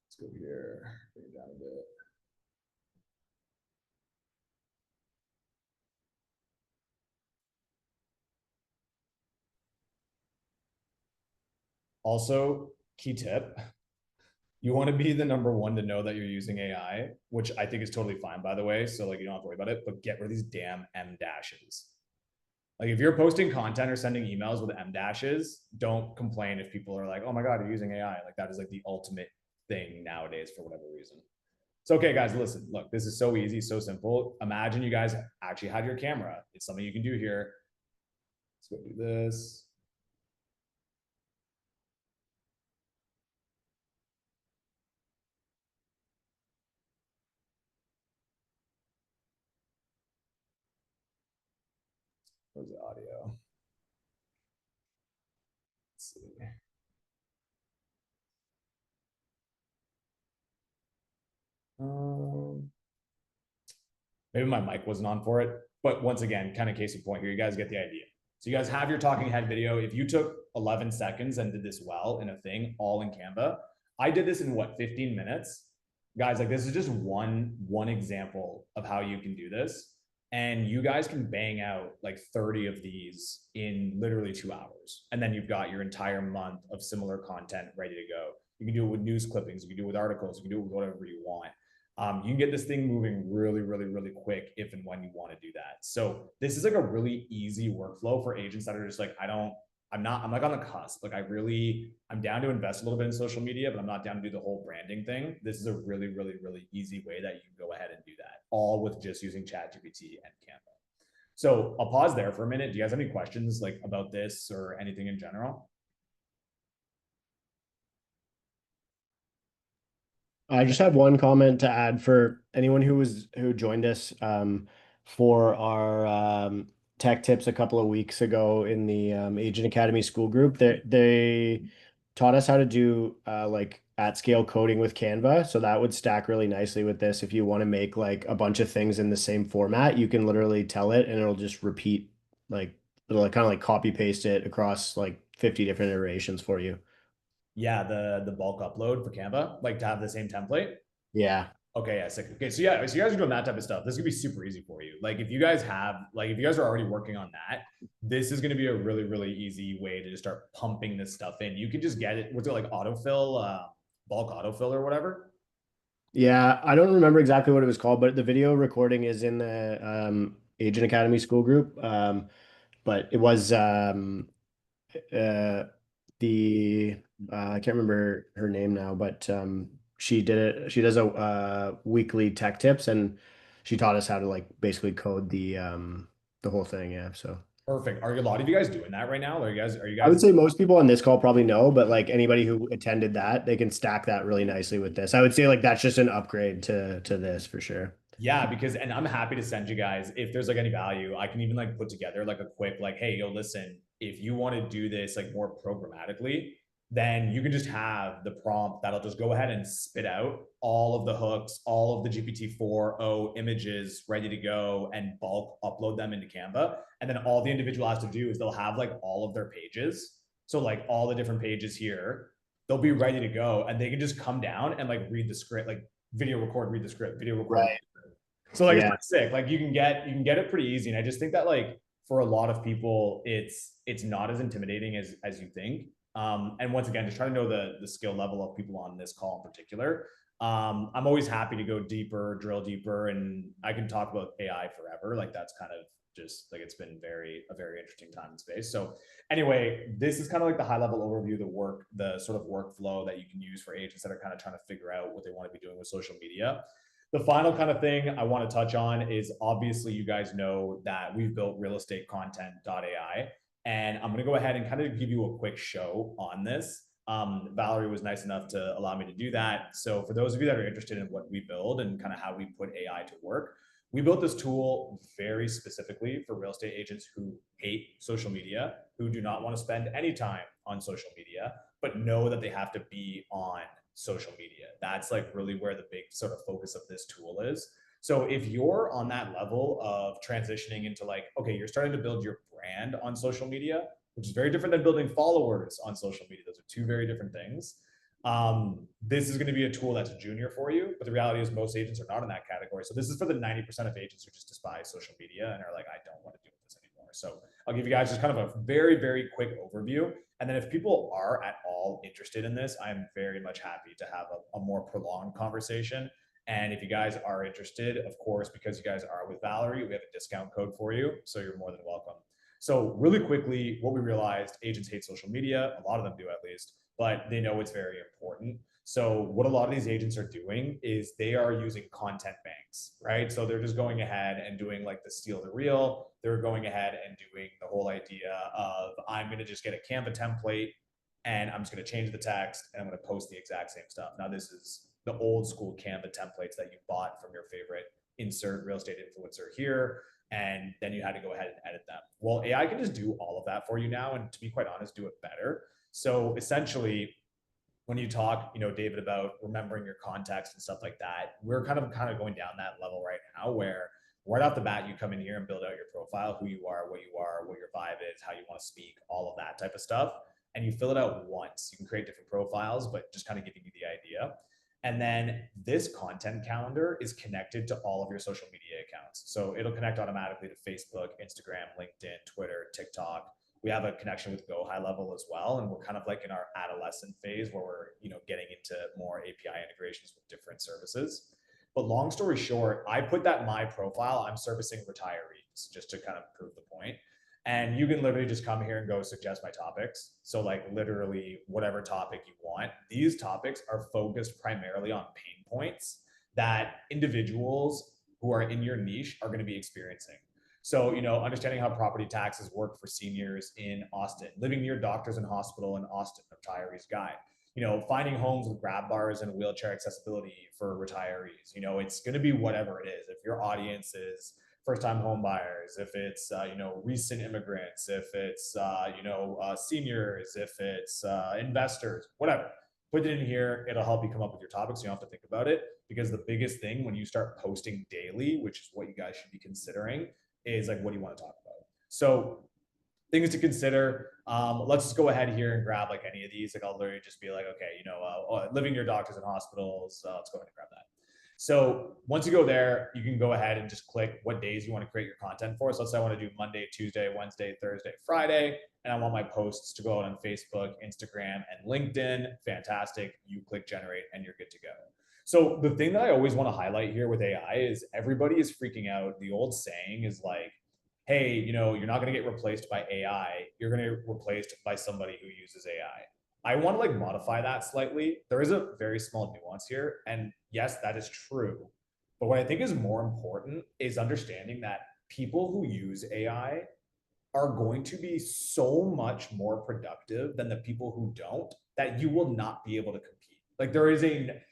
Let's go here, bring it down a bit. Also, key tip, you want to be the number one to know that you're using AI, which I think is totally fine, by the way. So like, you don't have to worry about it, but get rid of these damn M dashes. Like if you're posting content or sending emails with M dashes, don't complain if people are like, oh my God, you're using AI. Like that is like the ultimate thing nowadays for whatever reason. So, okay, guys, listen, look, this is so easy, so simple. Imagine you guys actually had your camera. It's something you can do here. Let's go do this. Where's the audio? Let's see. Maybe my mic wasn't on for it, but once again, kind of case in point here, you guys get the idea. So you guys have your talking head video. If you took 11 seconds and did this well in a thing, all in Canva, I did this in what, 15 minutes? Guys, like this is just one example of how you can do this. And you guys can bang out like 30 of these in literally 2 hours. And then you've got your entire month of similar content ready to go. You can do it with news clippings. You can do it with articles. You can do it with whatever you want. You can get this thing moving really, really, really quick if and when you want to do that. So this is like a really easy workflow for agents that are just like, I'm like on the cusp. Like I'm down to invest a little bit in social media, but I'm not down to do the whole branding thing. This is a really, really, really easy way that you can go ahead and do that, all with just using ChatGPT and Canva. So I'll pause there for a minute. Do you guys have any questions like about this or anything in general? I just have one comment to add for anyone who joined us for our tech tips a couple of weeks ago in the Agent Academy school group. They taught us how to do like at scale coding with Canva. So that would stack really nicely with this. If you want to make like a bunch of things in the same format, you can literally tell it and it'll just repeat like it'll like kind of like copy paste it across like 50 different iterations for you. Yeah, the bulk upload for Canva, like to have the same template. Yeah. Okay, yeah, sick. Okay, so yeah, so you guys are doing that type of stuff. This is gonna be super easy for you. Like if you guys are already working on that, this is gonna be a really, really easy way to just start pumping this stuff in. You can just get it, what's it like autofill, bulk autofill or whatever. Yeah, I don't remember exactly what it was called, but the video recording is in the Agent Academy school group. But it was uh, the I can't remember her name now, but she did it. She does a weekly tech tips, and she taught us how to like basically code the whole thing. Yeah, so Perfect. Are a lot of you guys doing that right now? Are you I would guys say most people on this call probably know, but like anybody who attended that, they can stack that really nicely with this. I would say like that's just an upgrade to this for sure. Yeah, because, and I'm happy to send you guys, if there's like any value, I can even like put together like a quick, like, hey, yo, listen, if you want to do this like more programmatically, then you can just have the prompt that'll just go ahead and spit out all of the hooks, all of the GPT-4o images ready to go and bulk upload them into Canva. And then all the individual has to do is they'll have like all of their pages. So like all the different pages here, they'll be ready to go and they can just come down and like read the script, like video record, read the script, video record. Right. So like it's Yeah. pretty sick. Like you can get it pretty easy. And I just think that like for a lot of people, it's not as intimidating as you think. And once again, just trying to know the skill level of people on this call in particular. I'm always happy to go deeper, drill deeper, and I can talk about AI forever. Like that's kind of just like it's been a very interesting time in space. So anyway, this is kind of like the high level overview of the work, the sort of workflow that you can use for agents that are kind of trying to figure out what they want to be doing with social media. The final kind of thing I want to touch on is obviously you guys know that we've built RealEstateContent.ai, and I'm going to go ahead and kind of give you a quick show on this. Valerie was nice enough to allow me to do that. So for those of you that are interested in what we build and kind of how we put AI to work, we built this tool very specifically for real estate agents who hate social media, who do not want to spend any time on social media, but know that they have to be on social media. That's like really where the big sort of focus of this tool is. So if you're on that level of transitioning into like, okay, you're starting to build your brand on social media, which is very different than building followers on social media. Those are two very different things. This is going to be a tool that's junior for you, but the reality is most agents are not in that category. So this is for the 90% of agents who just despise social media and are like, I don't want to do this anymore. So I'll give you guys just kind of a very, very quick overview. And then if people are at all interested in this, I'm very much happy to have a more prolonged conversation. And if you guys are interested, of course, because you guys are with Valerie, we have a discount code for you. So you're more than welcome. So really quickly, what we realized, agents hate social media. A lot of them do at least, but they know it's very important. So what a lot of these agents are doing is they are using content banks, right? So they're just going ahead and doing like the steal the reel. They're going ahead and doing the whole idea of I'm going to just get a Canva template and I'm just going to change the text and I'm going to post the exact same stuff. Now this is the old school Canva templates that you bought from your favorite insert real estate influencer here. And then you had to go ahead and edit them. Well, AI can just do all of that for you now. And to be quite honest, do it better. So essentially, when you talk, David, about remembering your context and stuff like that, we're kind of going down that level right now where right off the bat, you come in here and build out your profile, who you are, what your vibe is, how you want to speak, all of that type of stuff. And you fill it out once. You can create different profiles, but just kind of giving you the idea. And then this content calendar is connected to all of your social media accounts. So it'll connect automatically to Facebook, Instagram, LinkedIn, Twitter, TikTok. We have a connection with Go High Level as well. And we're kind of like in our adolescent phase where we're, getting into more API integrations with different services. But long story short, I put that in my profile. I'm servicing retirees just to kind of prove the point. And you can literally just come here and go suggest my topics. So like literally whatever topic you want. These topics are focused primarily on pain points that individuals who are in your niche are going to be experiencing. So, understanding how property taxes work for seniors in Austin, living near doctors and hospital in Austin, retirees guide, finding homes with grab bars and wheelchair accessibility for retirees. It's going to be whatever it is. If your audience is first-time home buyers, if it's recent immigrants, if it's seniors, if it's investors, whatever. Put it in here. It'll help you come up with your topics. You don't have to think about it, because the biggest thing when you start posting daily, which is what you guys should be considering, is like, what do you want to talk about? So things to consider. Let's just go ahead here and grab like any of these. Like I'll literally just be like, okay, living near doctors and hospitals. Let's go ahead and grab that. So once you go there, you can go ahead and just click what days you want to create your content for. So let's say I want to do Monday, Tuesday, Wednesday, Thursday, Friday, and I want my posts to go out on Facebook, Instagram, and LinkedIn. Fantastic. You click generate and you're good to go. So the thing that I always want to highlight here with AI is everybody is freaking out. The old saying is like, hey, you're not going to get replaced by AI. You're going to get replaced by somebody who uses AI. I want to like modify that slightly. There is a very small nuance here. And yes, that is true. But what I think is more important is understanding that people who use AI are going to be so much more productive than the people who don't, that you will not be able to compete. Like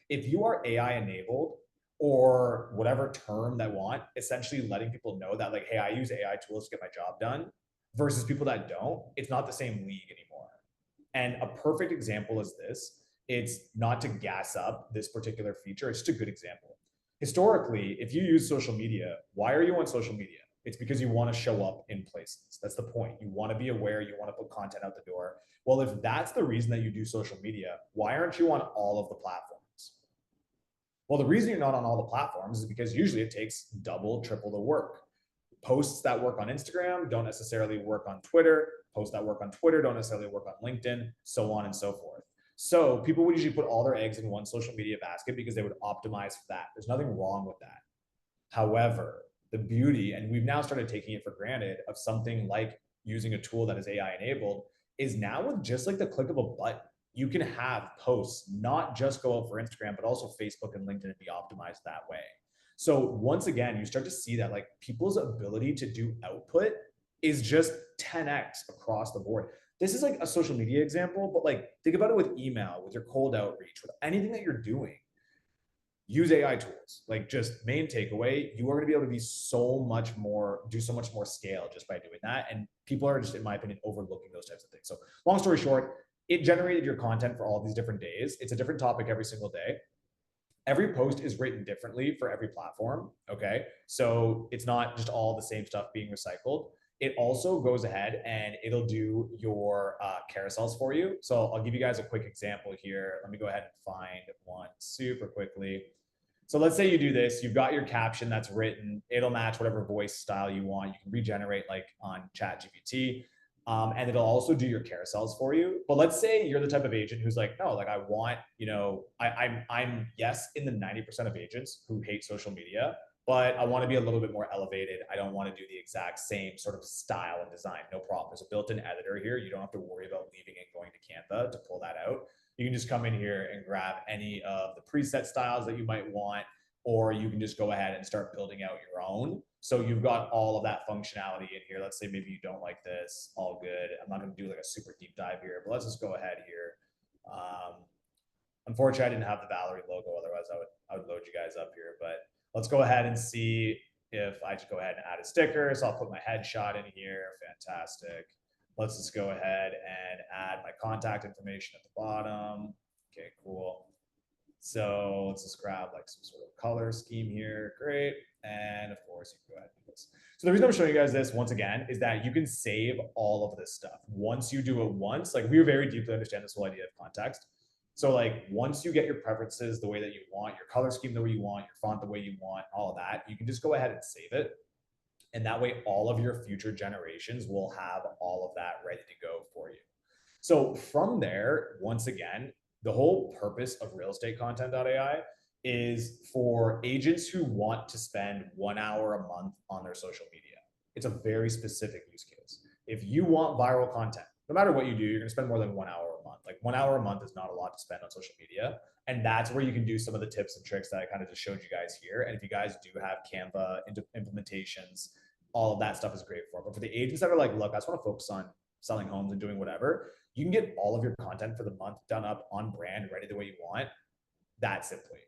if you are AI enabled, or whatever term they want, essentially letting people know that like, hey, I use AI tools to get my job done versus people that don't. It's not the same league anymore. And a perfect example is this. It's not to gas up this particular feature. It's just a good example. Historically, if you use social media, why are you on social media? It's because you want to show up in places. That's the point. You want to be aware. You want to put content out the door. Well, if that's the reason that you do social media, why aren't you on all of the platforms? Well, the reason you're not on all the platforms is because usually it takes double, triple the work. Posts that work on Instagram don't necessarily work on Twitter. Posts that work on Twitter don't necessarily work on LinkedIn, so on and so forth. So people would usually put all their eggs in one social media basket because they would optimize for that. There's nothing wrong with that. However, the beauty, and we've now started taking it for granted, of something like using a tool that is AI enabled is now with just like the click of a button, you can have posts not just go out for Instagram, but also Facebook and LinkedIn and be optimized that way. So once again, you start to see that like people's ability to do output is just 10x across the board. This is like a social media example, but like think about it with email, with your cold outreach, with anything that you're doing. Use AI tools. Like just main takeaway, you are going to be able to be so much more, do so much more scale just by doing that. And people are just, in my opinion, overlooking those types of things. So long story short, it generated your content for all these different days. It's a different topic every single day. Every post is written differently for every platform. Okay. So it's not just all the same stuff being recycled. It also goes ahead and it'll do your carousels for you. So I'll give you guys a quick example here. Let me go ahead and find one super quickly. So let's say you do this, you've got your caption that's written, it'll match whatever voice style you want. You can regenerate like on ChatGPT. And it'll also do your carousels for you. But let's say you're the type of agent who's like, no, like I want, I'm yes in the 90% of agents who hate social media, but I want to be a little bit more elevated. I don't want to do the exact same sort of style and design. No problem. There's a built-in editor here. You don't have to worry about leaving and going to Canva to pull that out. You can just come in here and grab any of the preset styles that you might want, or you can just go ahead and start building out your own. So you've got all of that functionality in here. Let's say maybe you don't like this, all good. I'm not going to do like a super deep dive here, but let's just go ahead here. Unfortunately, I didn't have the Valerie logo. Otherwise, I would load you guys up here. But let's go ahead and see if I just go ahead and add a sticker. So I'll put my headshot in here. Fantastic. Let's just go ahead and add my contact information at the bottom. Okay, cool. So let's just grab like some sort of color scheme here. Great. And of course, you can go ahead and do this. So the reason I'm showing you guys this once again is that you can save all of this stuff. Once you do it once, like we very deeply understand this whole idea of context. So like once you get your preferences the way that you want, your color scheme the way you want, your font the way you want, all of that, you can just go ahead and save it. And that way, all of your future generations will have all of that ready to go for you. So from there, once again, the whole purpose of RealEstateContent.ai is for agents who want to spend 1 hour a month on their social media. It's a very specific use case. If you want viral content, no matter what you do, you're going to spend more than 1 hour a month. Like 1 hour a month is not a lot to spend on social media. And that's where you can do some of the tips and tricks that I kind of just showed you guys here. And if you guys do have Canva implementations, all of that stuff is great for. But for the agents that are like, look, I just want to focus on selling homes and doing whatever, you can get all of your content for the month done up on brand, ready the way you want, that simply.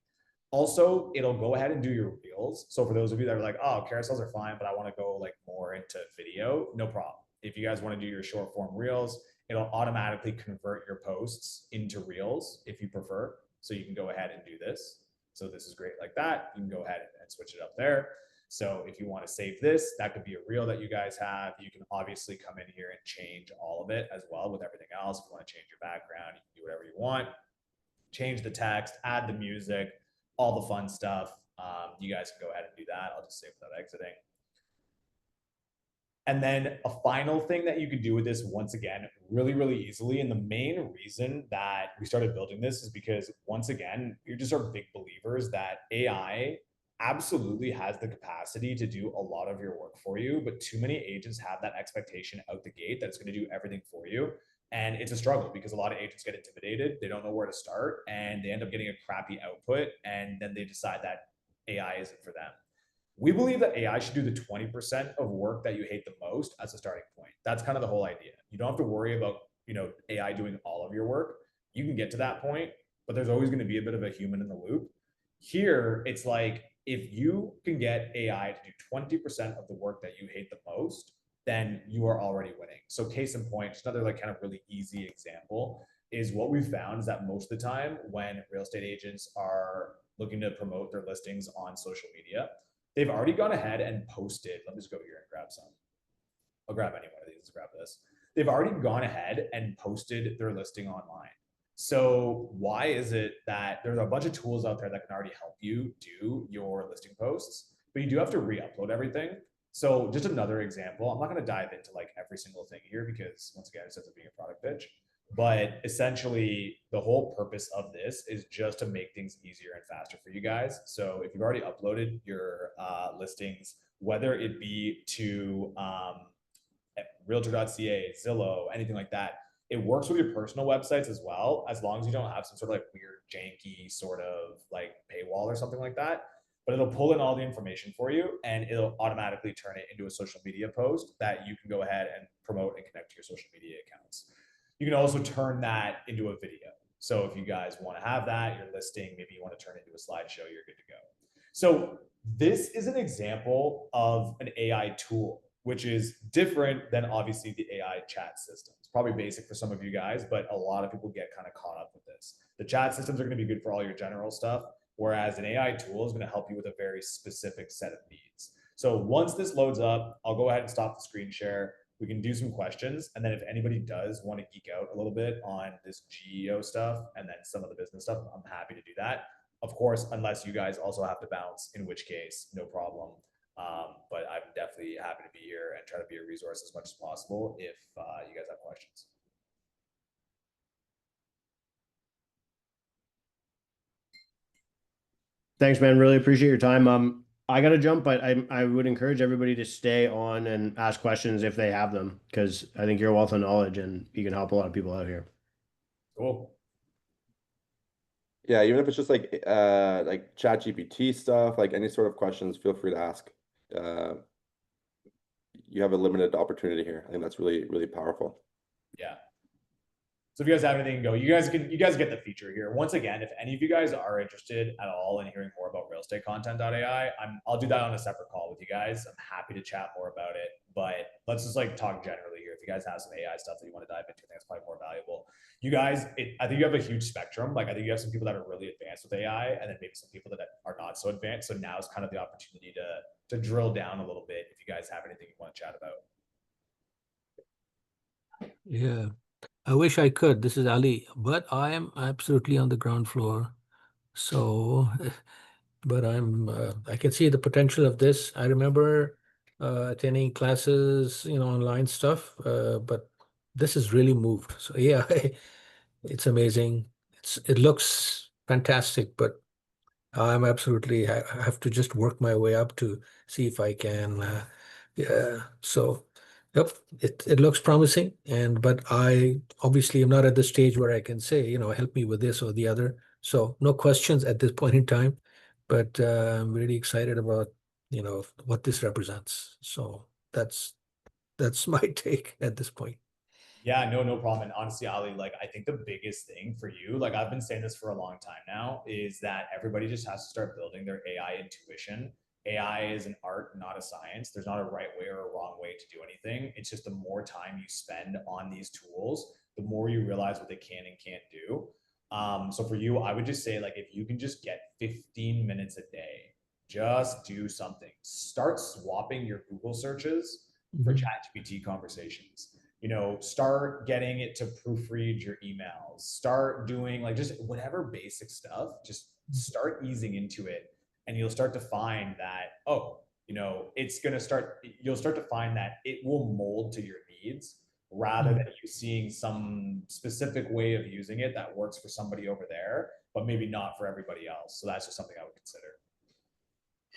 Also, it'll go ahead and do your reels. So for those of you that are like, oh, carousels are fine, but I want to go like more into video, no problem. If you guys want to do your short form reels, it'll automatically convert your posts into reels if you prefer. So you can go ahead and do this. So this is great like that. You can go ahead and switch it up there. So if you want to save this, that could be a reel that you guys have. You can obviously come in here and change all of it as well with everything else. If you want to change your background, you can do whatever you want. Change the text, add the music, all the fun stuff. You guys can go ahead and do that. I'll just save without exiting. And then a final thing that you could do with this, once again, really, really easily. And the main reason that we started building this is because, once again, you're just our big believers that AI absolutely has the capacity to do a lot of your work for you, but too many agents have that expectation out the gate that it's going to do everything for you. And it's a struggle because a lot of agents get intimidated. They don't know where to start and they end up getting a crappy output. And then they decide that AI isn't for them. We believe that AI should do the 20% of work that you hate the most as a starting point. That's kind of the whole idea. You don't have to worry about, AI doing all of your work. You can get to that point, but there's always going to be a bit of a human in the loop. Here, it's like if you can get AI to do 20% of the work that you hate the most, then you are already winning. So case in point, just another like kind of really easy example is what we found is that most of the time when real estate agents are looking to promote their listings on social media, they've already gone ahead and posted. Let me just go here and grab some. I'll grab any one of these. Let's grab this. They've already gone ahead and posted their listing online. So why is it that there's a bunch of tools out there that can already help you do your listing posts, but you do have to re-upload everything. So just another example, I'm not going to dive into like every single thing here because once again, it's being a product pitch, but essentially the whole purpose of this is just to make things easier and faster for you guys. So if you've already uploaded your listings, whether it be to realtor.ca, Zillow, anything like that, it works with your personal websites as well, as long as you don't have some sort of like weird, janky sort of like paywall or something like that. But it'll pull in all the information for you and it'll automatically turn it into a social media post that you can go ahead and promote and connect to your social media accounts. You can also turn that into a video. So if you guys want to have that, your listing, maybe you want to turn it into a slideshow, you're good to go. So this is an example of an AI tool, which is different than obviously the AI chat systems. Probably basic for some of you guys, but a lot of people get kind of caught up with this. The chat systems are going to be good for all your general stuff, whereas an AI tool is going to help you with a very specific set of needs. So once this loads up, I'll go ahead and stop the screen share. We can do some questions. And then if anybody does want to geek out a little bit on this GEO stuff and then some of the business stuff, I'm happy to do that. Of course, unless you guys also have to bounce, in which case, no problem. But I'm definitely happy to be here and try to be a resource as much as possible if you guys have questions. Thanks, man. Really appreciate your time. I gotta jump, but I would encourage everybody to stay on and ask questions if they have them, because I think you're a wealth of knowledge and you can help a lot of people out here. Cool. Yeah, even if it's just like ChatGPT stuff, like any sort of questions, feel free to ask. You have a limited opportunity here. I think that's really, really powerful. Yeah. So if you guys have anything, go. You guys get the feature here. Once again, if any of you guys are interested at all in hearing more about realestatecontent.ai, I'll do that on a separate call with you guys. I'm happy to chat more about it. But let's just like talk generally here. If you guys have some AI stuff that you want to dive into, I think it's probably more valuable. You guys, I think you have a huge spectrum. Like I think you have some people that are really advanced with AI, and then maybe some people that are not so advanced. So now is kind of the opportunity to drill down a little bit if you guys have anything you want to chat about. Yeah, I wish I could. This is Ali, but I am absolutely on the ground floor. So, but I can see the potential of this. I remember attending classes, online stuff, but this has really moved. So yeah, it's amazing. It looks fantastic, but I'm absolutely I have to just work my way up to see if I can. Yeah. So, yep, it looks promising, but I obviously am not at the stage where I can say, help me with this or the other. So, no questions at this point in time, but I'm really excited about what this represents. So that's my take at this point. Yeah, no problem. And honestly, Ali, like I think the biggest thing for you, like I've been saying this for a long time now, is that everybody just has to start building their AI intuition. AI is an art, not a science. There's not a right way or a wrong way to do anything. It's just the more time you spend on these tools, the more you realize what they can and can't do. So for you, I would just say like if you can just get 15 minutes a day, just do something. Start swapping your Google searches for ChatGPT conversations. Start getting it to proofread your emails, start doing like just whatever basic stuff, just start easing into it. And you'll start to find that, you'll start to find that it will mold to your needs rather than you seeing some specific way of using it that works for somebody over there, but maybe not for everybody else. So that's just something I would consider.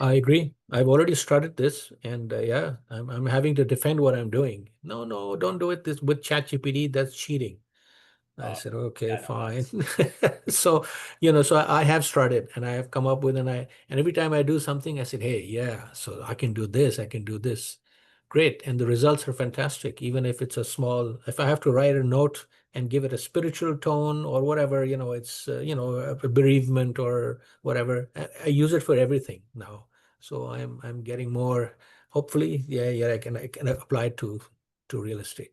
I agree. I've already started this, and yeah, I'm having to defend what I'm doing. No, don't do it this with ChatGPT. That's cheating. I said, okay, yeah, fine. So, so I have started, and I have come up with, and every time I do something, I said, hey, yeah, so I can do this, I can do this. Great. And the results are fantastic. Even if it's if I have to write a note and give it a spiritual tone or whatever, it's, a bereavement or whatever. I use it for everything now. So I'm getting more, hopefully, I can apply it to real estate.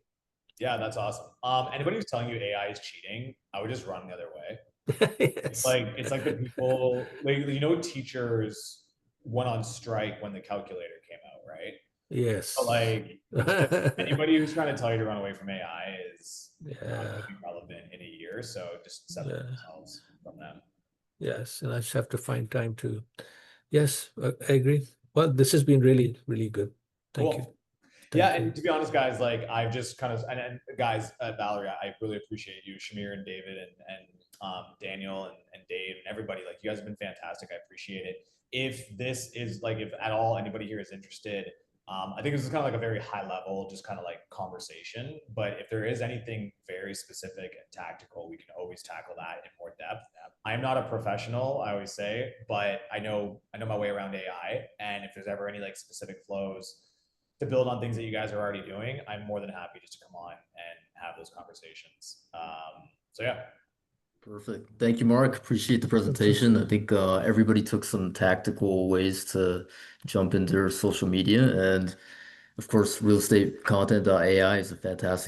Yeah, that's awesome. Anybody who's telling you AI is cheating, I would just run the other way. It's Yes. like the people, like, teachers went on strike when the calculator came out, right? But Yes. like anybody who's trying to tell you to run away from AI is not going Yeah. to be relevant in a year. So just separate Yeah. yourselves from them. Yes. And I just have to find time to, yes, I agree. Well, this has been really, really good. Thank you. Cool. Yeah, Thank you. and to be honest, guys, like I've just kind of and guys, Valerie, I really appreciate you, Shamir and David and Daniel and Dave and everybody. Like you guys have been fantastic. I appreciate it. If this is like, if at all anybody here is interested, I think this is kind of like a very high level, just kind of like conversation. But if there is anything very specific and tactical, we can always tackle that in more depth. I'm not a professional, I always say, but I know my way around AI. And if there's ever any like specific flows to build on things that you guys are already doing, I'm more than happy just to come on and have those conversations. So yeah. Perfect. Thank you, Mark. Appreciate the presentation. I think everybody took some tactical ways to jump into their social media. And of course, realestatecontent.ai is a fantastic